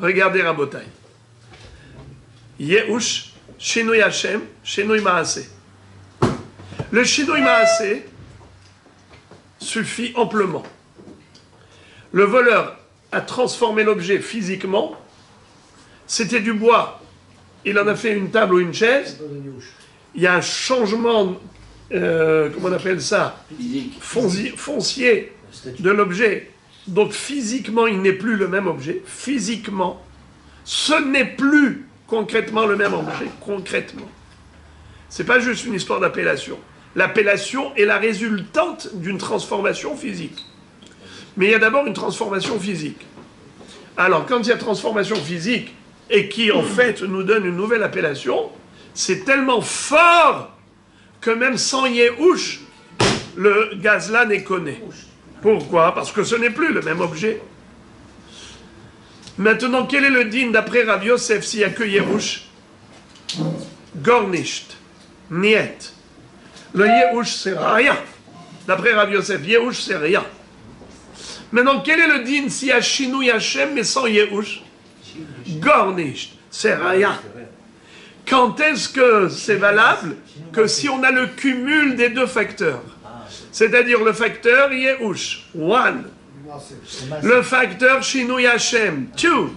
Regardez Rabotai. Yehush, Shinui Hashem, Shinui Maaseh. Le Shinui Maaseh suffit amplement. Le voleur a transformé l'objet physiquement. C'était du bois. Il en a fait une table ou une chaise. Il y a un changement, comment on appelle ça? Foncier de l'objet. Donc physiquement, il n'est plus le même objet. Physiquement, ce n'est plus concrètement le même objet. Concrètement. Ce n'est pas juste une histoire d'appellation. L'appellation est la résultante d'une transformation physique. Mais il y a d'abord une transformation physique. Alors, quand il y a transformation physique, et qui en fait nous donne une nouvelle appellation, c'est tellement fort que même sans Yehush, le gazlan est conné. Pourquoi? Parce que ce n'est plus le même objet. Maintenant, quel est le din d'après Rav Yosef s'il n'y a que Yehush? Gornisht, Niet. Le Yehush, c'est rien. D'après Rav Yosef, Yehush, c'est rien. Maintenant, quel est le din s'il y a Shinui Hashem mais sans Yehush? Gornisht, c'est rien. Quand est-ce que c'est valable? Que si on a le cumul des deux facteurs. C'est-à-dire le facteur Yehush, one. Le facteur Shinui Hashem, two.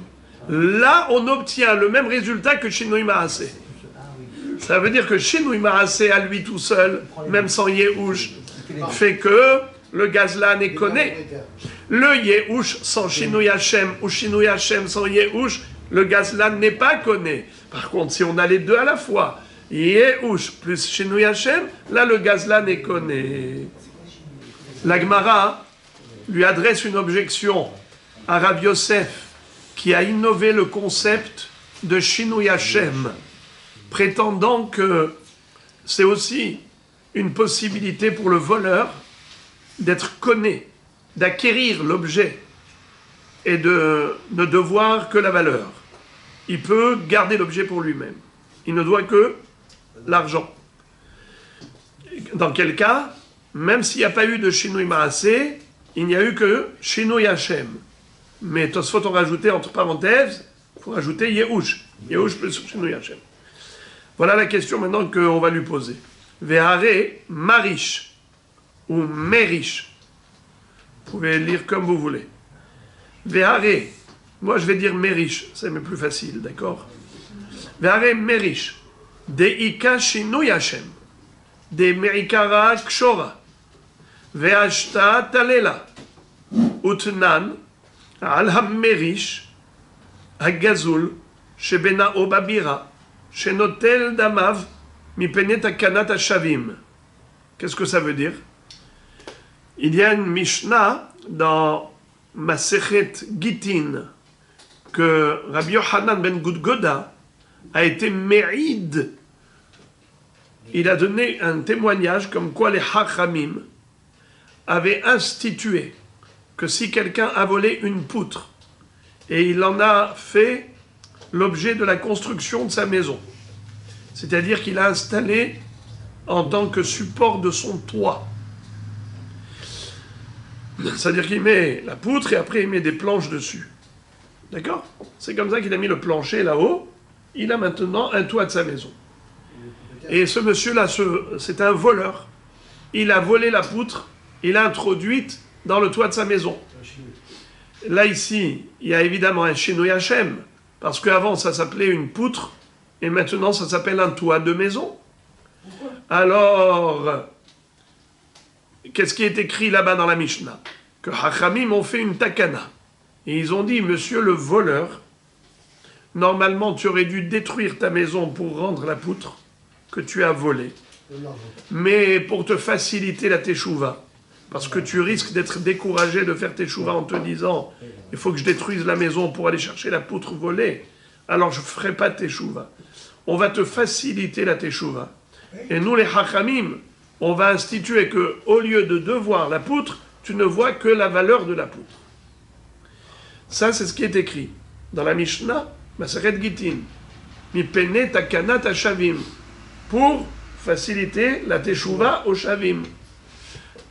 Là, on obtient le même résultat que Shinui Maaseh. Ça veut dire que Shinui Maaseh à lui tout seul, même sans Yehush, fait que le gazlan est conné. Le Yehush sans Shinui Hashem ou Shinui Hashem sans Yehush, le gazlan n'est pas conné. Par contre, si on a les deux à la fois, Yehush plus Shinui Hashem, là le gazlan est conné. La Gemara lui adresse une objection à Rav Yosef qui a innové le concept de Shinui Hashem, prétendant que c'est aussi une possibilité pour le voleur d'être conné, d'acquérir l'objet et de ne devoir que la valeur. Il peut garder l'objet pour lui-même. Il ne doit que l'argent. Dans quel cas, même s'il n'y a pas eu de Shinui Maaseh, il n'y a eu que Shinui Hashem. Mais Tosfot ont rajouté entre parenthèses, il faut rajouter Yehush. Yehush plus Shinui Hashem. Voilà la question maintenant qu'on va lui poser. Vehare Marish ou Merish. Vous pouvez lire comme vous voulez. Vehare, moi je vais dire Merish, c'est plus facile, d'accord? Vehare Merish. Deika Shinui Hashem. De Meikara Kshora. Ve'ashta talela. Utnan al ha-merish ha-gazul shebenao babira shenotel damav mipenet ha-kanat ha-shavim. Qu'est-ce que ça veut dire? Il y a une Mishnah dans Masechet Gitin que Rabbi Yochanan ben Gudgoda a été mérid. Il a donné un témoignage comme quoi les Hachamim avaient institué que si quelqu'un a volé une poutre et il en a fait l'objet de la construction de sa maison, c'est-à-dire qu'il a installé en tant que support de son toit, c'est-à-dire qu'il met la poutre et après il met des planches dessus, d'accord? C'est comme ça qu'il a mis le plancher là-haut, il a maintenant un toit de sa maison. Et ce monsieur-là, c'est un voleur. Il a volé la poutre, il l'a introduite dans le toit de sa maison. Là, ici, il y a évidemment un Shinui Hashem, parce qu'avant, ça s'appelait une poutre, et maintenant, ça s'appelle un toit de maison. Alors, qu'est-ce qui est écrit là-bas dans la Mishnah? Que Hachamim ont fait une takana. Et ils ont dit, monsieur le voleur, normalement, tu aurais dû détruire ta maison pour rendre la poutre que tu as volé, mais pour te faciliter la teshuva, parce que tu risques d'être découragé de faire teshuva en te disant il faut que je détruise la maison pour aller chercher la poutre volée, alors je ne ferai pas teshuva. On va te faciliter la teshuva. Et nous les hachamim, on va instituer que au lieu de devoir la poutre, tu ne vois que la valeur de la poutre. Ça, c'est ce qui est écrit dans la Mishnah, Masechet Gitin, Mipene takanat ha-shavim, pour faciliter la teshuva au shavim.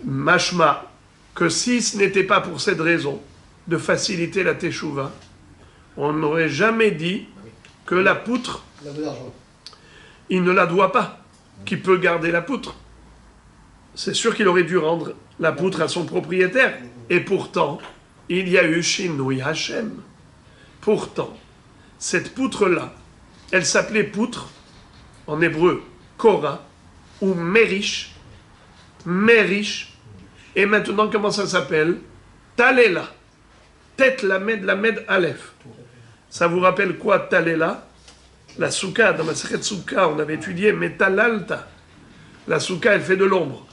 Mashma, que si ce n'était pas pour cette raison, de faciliter la teshuva, on n'aurait jamais dit que la poutre, il ne la doit pas, qu'il peut garder la poutre. C'est sûr qu'il aurait dû rendre la poutre à son propriétaire. Et pourtant, il y a eu Shinui Hashem. Pourtant, cette poutre-là, elle s'appelait poutre, en hébreu, Korah, ou Merish, et maintenant, comment ça s'appelle? Talela, tête Lamed Aleph. Ça vous rappelle quoi, Talela? La souka, dans ma Masechet Souka, on avait étudié Metalalta. La souka, elle fait de l'ombre.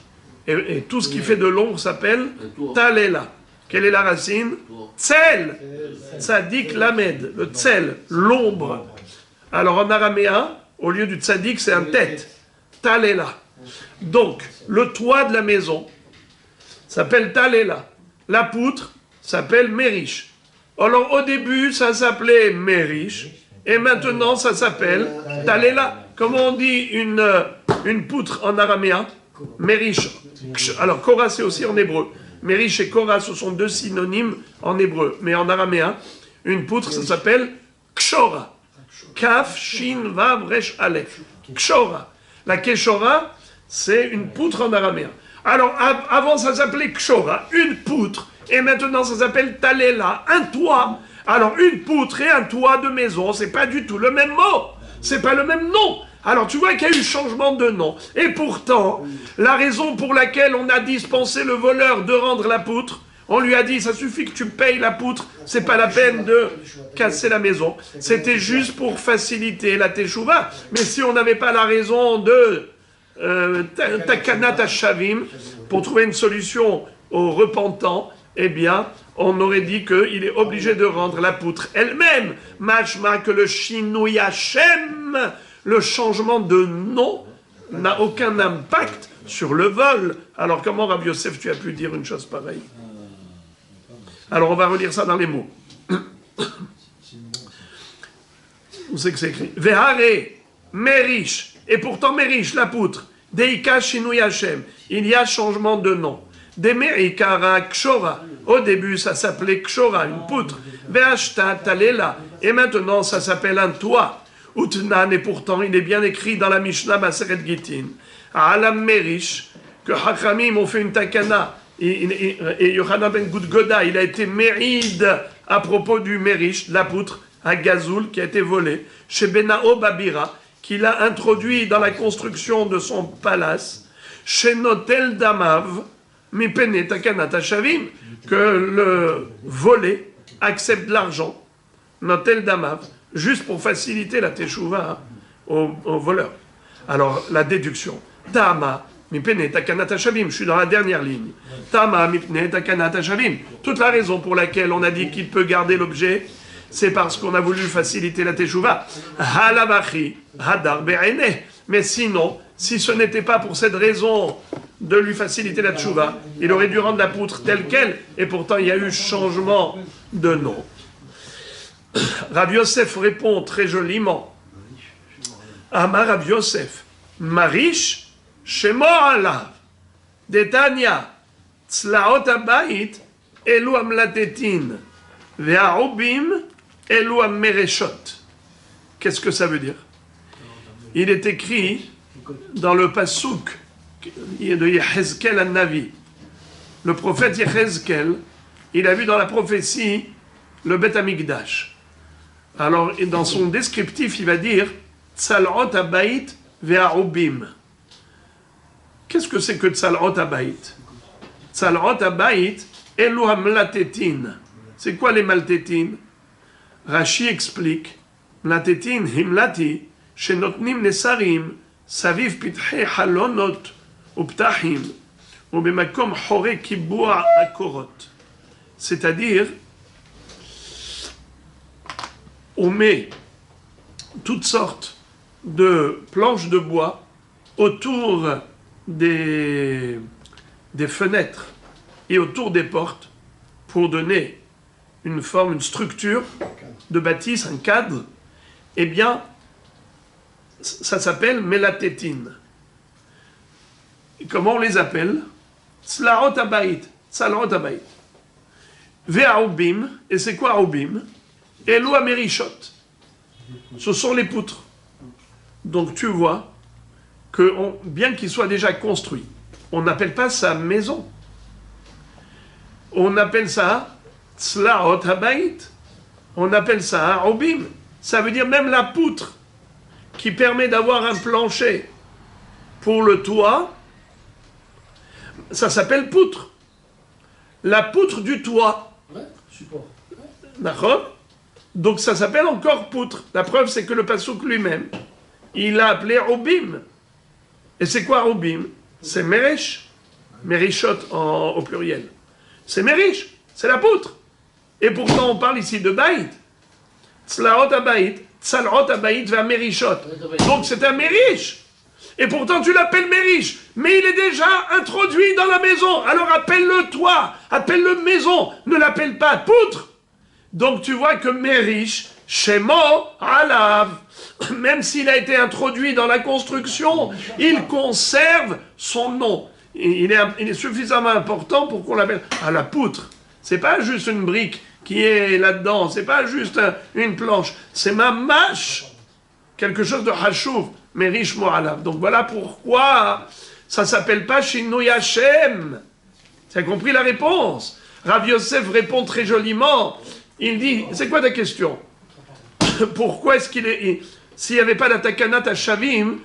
Et tout ce qui fait de l'ombre s'appelle Talela. Quelle est la racine? Tsel, Tzadik Lamed, le Tsel, l'ombre. Alors en araméen, au lieu du Tzadik, c'est un tête. Talela. Donc, le toit de la maison, s'appelle Talela. La poutre s'appelle Mérish. Alors au début, ça s'appelait Mérish, et maintenant ça s'appelle Talela. Comment on dit une poutre en araméen? Mérish. Alors Korah c'est aussi en hébreu. Mérish et Korah, ce sont deux synonymes en hébreu. Mais en araméen, une poutre, ça s'appelle Kshora. Kaf, Shin, Vav, Resh, Aleph. Kshora. La Keshora, c'est une poutre en araméen. Alors, avant, ça s'appelait Kshora, une poutre. Et maintenant, ça s'appelle Talela, un toit. Alors, une poutre et un toit de maison, c'est pas du tout le même mot. C'est pas le même nom. Alors, tu vois qu'il y a eu changement de nom. Et pourtant, la raison pour laquelle on a dispensé le voleur de rendre la poutre, on lui a dit, ça suffit que tu payes la poutre, c'est pas la peine de casser la maison. C'était juste pour faciliter la teshuva. Mais si on n'avait pas la raison de takanat hashavim, pour trouver une solution aux repentants, eh bien, on aurait dit qu'il est obligé de rendre la poutre elle-même. Machma que le shinui Hashem, le changement de nom, n'a aucun impact sur le vol. Alors comment, Rabbi Yosef, tu as pu dire une chose pareille? Alors on va relire ça dans les mots. Où c'est que c'est écrit? Vehare, Merish, et pourtant Merish, la poutre, Deika Shinui Hashem, il y a changement de nom. Demerikara Kshora, au début ça s'appelait Kshora, une poutre, Vehashta Talela, et maintenant ça s'appelle un toit. Utnan, et pourtant il est bien écrit dans la Mishnah Maseret Gitin, Alam Merish, que Hachamim ont fait une takana, et Yochanan ben Gudgoda, il a été méride à propos du Merish, la poutre, à Gazoul, qui a été volé, chez Benao Babira, qu'il a introduit dans la construction de son palace, chez Notel Damav, Mipene Takanat Hashavim, que le volé accepte l'argent, Notel Damav, juste pour faciliter la teshuva au voleur. Alors, la déduction, Tama, Mipene takanat hashavim, je suis dans la dernière ligne. Tama mipne takanat hashavim. Toute la raison pour laquelle on a dit qu'il peut garder l'objet, c'est parce qu'on a voulu faciliter la teshuva. Halavachi, hadar be'ene. Mais sinon, si ce n'était pas pour cette raison de lui faciliter la teshuva, il aurait dû rendre la poutre telle qu'elle, et pourtant il y a eu changement de nom. Rabbi Yosef répond très joliment. Amar Rabbi Yosef, Marish, Shemo alav, Detanya, Tzlaot habayit, elu amlatetin, ve'arubim, elu ammereshot. Qu'est-ce que ça veut dire? Il est écrit dans le Passouk de Yehezkel al-Navi. Le prophète Yehezkel, il a vu dans la prophétie le Beth Amikdash. Alors, dans son descriptif, il va dire Tzalot habayit ve'arubim. Qu'est-ce que c'est que Tzalot habayit? Tzalot habayit elu hamlatetin. C'est quoi les maltétines? Rashi explique Mlatetin himlati shenotnim nesarim saviv pitche halonot uptahim ubemakom hore kibua akorot. C'est-à-dire, on met toutes sortes de planches de bois autour des fenêtres et autour des portes pour donner une forme, une structure de bâtisse, un cadre. Eh bien, ça s'appelle mélatétine. Et comment on les appelle? Tzlaot habayit, tzlaot habayit. Ve'arubim, et c'est quoi arubim? Elu hamerishot. Ce sont les poutres. Donc tu vois que bien qu'il soit déjà construit, on n'appelle pas ça maison. On appelle ça tzlaot habayit. On appelle ça arubim. Ça veut dire même la poutre qui permet d'avoir un plancher pour le toit, ça s'appelle poutre. La poutre du toit. Ouais, support. D'accord? Donc ça s'appelle encore poutre. La preuve, c'est que le Passouk lui-même, il l'a appelé Robim. Et c'est quoi Robim? C'est Meresh. Merishot au pluriel. C'est Merish, c'est la poutre. Et pourtant, on parle ici de Baït. Tzlaot habayit, Tzalot habayit va Merishot. Donc c'est un Merish. Et pourtant tu l'appelles Mérish, mais il est déjà introduit dans la maison. Alors appelle-le toi, appelle-le maison, ne l'appelle pas poutre. Donc tu vois que Mérish, Shemo Alav, même s'il a été introduit dans la construction, il conserve son nom. Il est suffisamment important pour qu'on l'appelle à la poutre. C'est pas juste une brique qui est là-dedans, c'est pas juste une planche, c'est mamash, quelque chose de hachouv, Mérish Mo'alav. Donc voilà pourquoi ça s'appelle pas Shinui Hashem. Tu as compris la réponse? Rav Yosef répond très joliment. Il dit, c'est quoi ta question? Pourquoi est-ce qu'il est... S'il n'y avait pas la takanat à Shavim,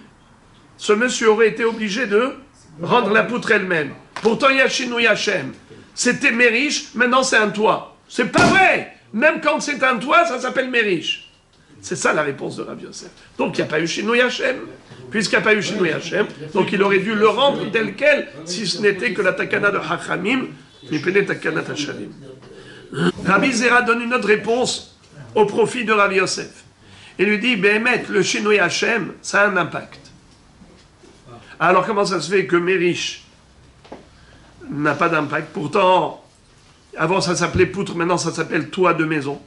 ce monsieur aurait été obligé de rendre la poutre elle-même. Pourtant, il y a Shinui Hashem. C'était Mérish, maintenant c'est un toit. C'est pas vrai! Même quand c'est un toit, ça s'appelle Mérish. C'est ça la réponse de Rav Yosef. Donc il n'y a pas eu Shinui Hashem. Puisqu'il n'y a pas eu Shinui Hashem, donc il aurait dû le rendre tel quel, si ce n'était que la takana de Hachamim, mipene takanat à Shavim. Rabbi Zera donne une autre réponse au profit de Rav Yosef. Il lui dit, Béhémet, le Shinui Hashem, ça a un impact. Alors comment ça se fait que Mérish n'a pas d'impact? Pourtant, avant ça s'appelait poutre, maintenant ça s'appelle toit de maison.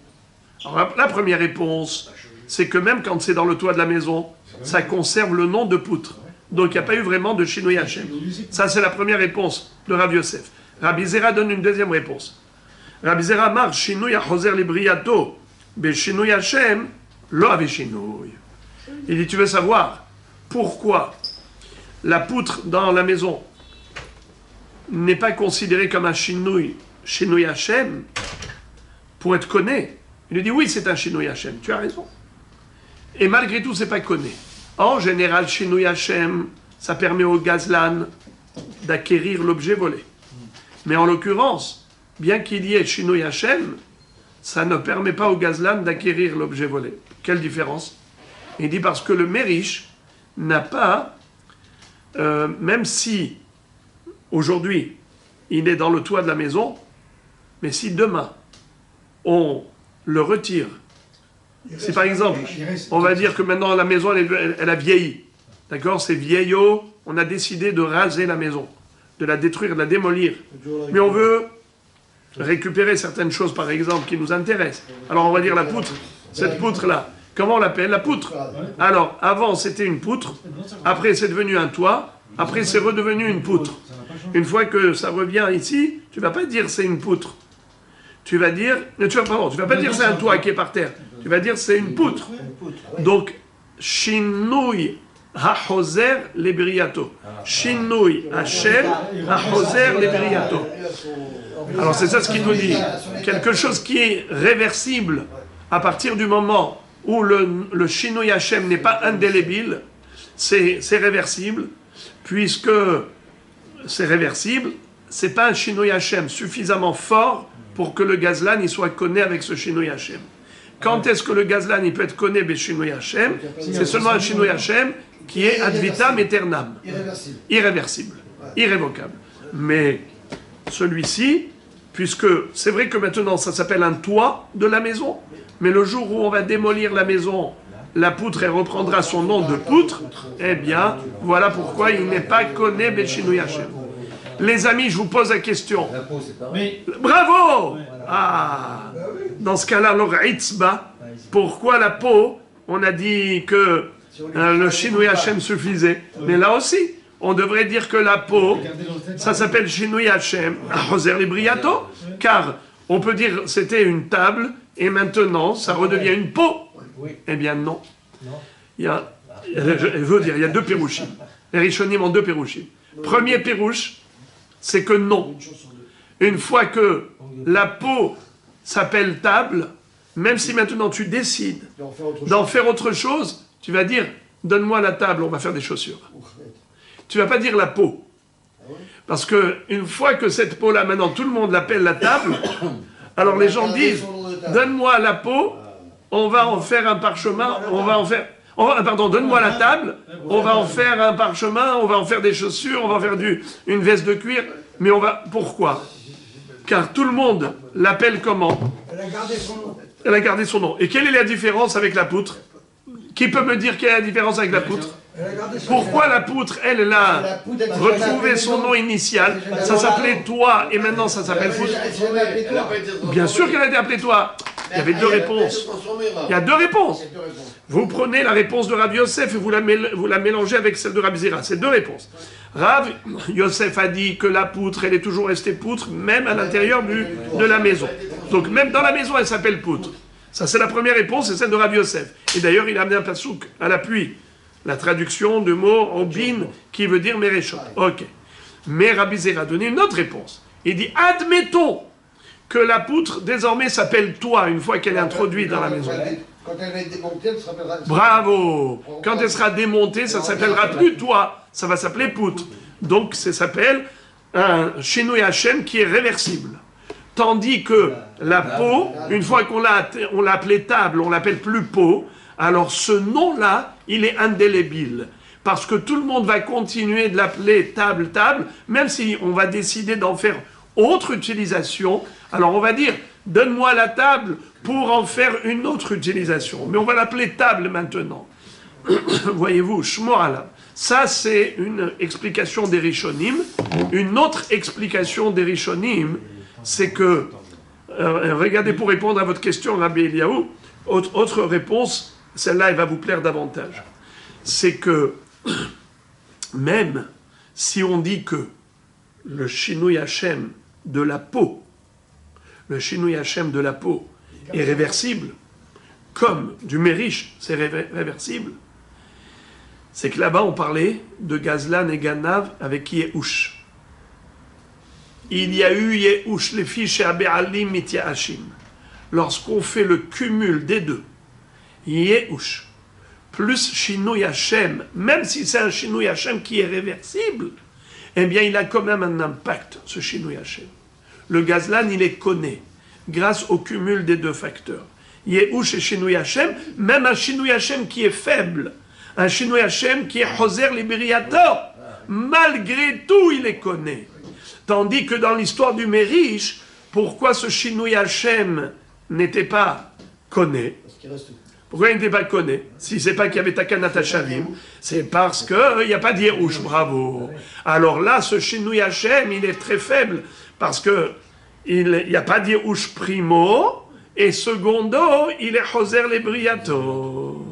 Alors la première réponse, c'est que même quand c'est dans le toit de la maison, ça conserve le nom de poutre. Donc il n'y a pas eu vraiment de Shinui Hashem. Ça c'est la première réponse de Rav Yosef. Rabbi Zera donne une deuxième réponse. Rabbi Zera marche, Shinui Achoser Libriato, be Shinui Hashem, lo ave Shinui. Il dit, tu veux savoir pourquoi la poutre dans la maison n'est pas considérée comme un Shinui Hashem pour être conné? Il lui dit, oui, c'est un Shinui Hashem, tu as raison. Et malgré tout, c'est pas conné. En général, Shinui Hashem, ça permet au gazlan d'acquérir l'objet volé. Mais en l'occurrence, bien qu'il y ait Shinui Hashem, ça ne permet pas au gazlan d'acquérir l'objet volé. Quelle différence? Il dit parce que le Mérish n'a pas, même si aujourd'hui il est dans le toit de la maison, mais si demain on le retire, si par exemple on va dire que maintenant la maison elle a vieilli, d'accord, c'est vieillot, on a décidé de raser la maison, de la détruire, de la démolir, mais on veut récupérer certaines choses par exemple qui nous intéressent. Alors on va dire la poutre, cette poutre là, comment on l'appelle? La poutre. Alors avant c'était une poutre, après c'est devenu un toit, après c'est redevenu une poutre. Une fois que ça revient ici, tu vas pas dire c'est une poutre. Tu vas dire, tu vas pas dire c'est un toit qui est par terre. Tu vas dire c'est une poutre. Donc Shinui Hachoser Lebriato. Shinui Hashem Hachoser Lebriato. Alors c'est ça ce qu'il nous dit. Quelque chose qui est réversible à partir du moment où le Shinui Hashem n'est pas indélébile, c'est réversible, puisque c'est réversible, c'est pas un Shinui Hashem suffisamment fort pour que le gazlan il soit conné avec ce Shinui Hashem. Quand est-ce que le gazlan il peut être conné avec Shinui Hashem? C'est seulement un Shinui Hashem qui est ad vitam aeternam, irréversible, irrévocable. Mais celui-ci, puisque c'est vrai que maintenant ça s'appelle un toit de la maison, mais le jour où on va démolir la maison, la poutre elle reprendra son nom de poutre, eh bien voilà pourquoi il n'est pas conné avec Shinui Hashem. Les amis, je vous pose la question. Bravo! Ah! Dans ce cas-là, l'Oraïtzba, pourquoi la peau? On a dit que le Shinui Hashem suffisait. Mais là aussi, on devrait dire que la peau, ça s'appelle Shinui Hashem, Achoser Libriato, car on peut dire c'était une table et maintenant ça redevient une peau. Eh bien non. Il y a deux pérouchim. Les Rishonim ont deux pérouchim. Premier pérouche, c'est que non. Une fois que la peau s'appelle table, même si maintenant tu décides d'en faire autre chose, tu vas dire, donne-moi la table, on va faire des chaussures. Tu vas pas dire la peau. Parce que une fois que cette peau-là, maintenant tout le monde l'appelle la table, alors les gens disent, donne-moi la peau, on va en faire un parchemin, donne-moi la table, on va en faire un parchemin, on va en faire des chaussures, on va en faire une veste de cuir, mais pourquoi? Car tout le monde l'appelle comment? Elle a gardé son nom. Elle a gardé son nom. Et quelle est la différence avec la poutre? Qui peut me dire quelle est la différence avec la poutre? Pourquoi la poutre, elle a retrouvé son nom initial? Ça s'appelait toi et maintenant ça s'appelle poutre. Bien sûr qu'elle a été appelée toi. Il y avait deux réponses. Il y a deux réponses. Vous prenez la réponse de Rabbi Yosef et vous la mélangez avec celle de Rabbi Zera. C'est deux réponses. Rabbi Yosef a dit que la poutre, elle est toujours restée poutre, même à l'intérieur de la maison. Donc même dans la maison, elle s'appelle poutre. Ça, c'est la première réponse, c'est celle de Rabbi Yosef. Et d'ailleurs, il a amené un pasouk à l'appui. La traduction du mot en bin, qui veut dire Mereshot. Ok. Mais Rabbi Zera a donné une autre réponse. Il dit, admettons que la poutre, désormais, s'appelle toi, une fois qu'elle est introduite dans la maison. Quand elle va être démontée, elle s'appellera... Bravo. Quand elle sera démontée, ça ne s'appellera plus toi, ça va s'appeler poutre. Donc, ça s'appelle un Shinui Hashem qui est réversible. Tandis que la peau, une fois qu'on l'a appelée table, on l'appelle plus peau, alors ce nom-là, il est indélébile. Parce que tout le monde va continuer de l'appeler table, même si on va décider d'en faire autre utilisation. Alors on va dire, donne-moi la table pour en faire une autre utilisation. Mais on va l'appeler table maintenant. Voyez-vous, Shmo'ala. Ça, c'est une explication des Rishonim. Une autre explication des Rishonim, c'est que, regardez pour répondre à votre question, Rabbi Eliaou, autre réponse, celle-là, elle va vous plaire davantage. C'est que, même si on dit que le Shinui Hashem de la peau, le Shinui Hashem de la peau est réversible, comme du Mérish, c'est réversible, c'est que là-bas, on parlait de Gazlan et Ganav avec Yehush. Il y a eu Yehush, les filles chez Abéalim Mityaashim. Lorsqu'on fait le cumul des deux, Yehush, plus Shinui Hashem, même si c'est un Shinui Hashem qui est réversible, eh bien, il a quand même un impact, ce Shinui Hashem. Le Gazlan, il est connu, grâce au cumul des deux facteurs. Yehush et Shinui Hashem, même un Shinui Hashem qui est faible, un Shinui Hashem qui est Hoser Liberiator, malgré tout, il est connu. Tandis que dans l'histoire du Mérish, pourquoi ce Shinui Hashem n'était pas connu? Pourquoi il n'était pas connu? Si c'est pas qu'il y avait Takanat Hashavim, c'est parce qu'il n'y a pas d'Yehush, bravo. Alors là, ce Shinui Hashem, il est très faible, parce que il n'y a pas d'Yehush primo, et secondo, il est Hoser Liberiator.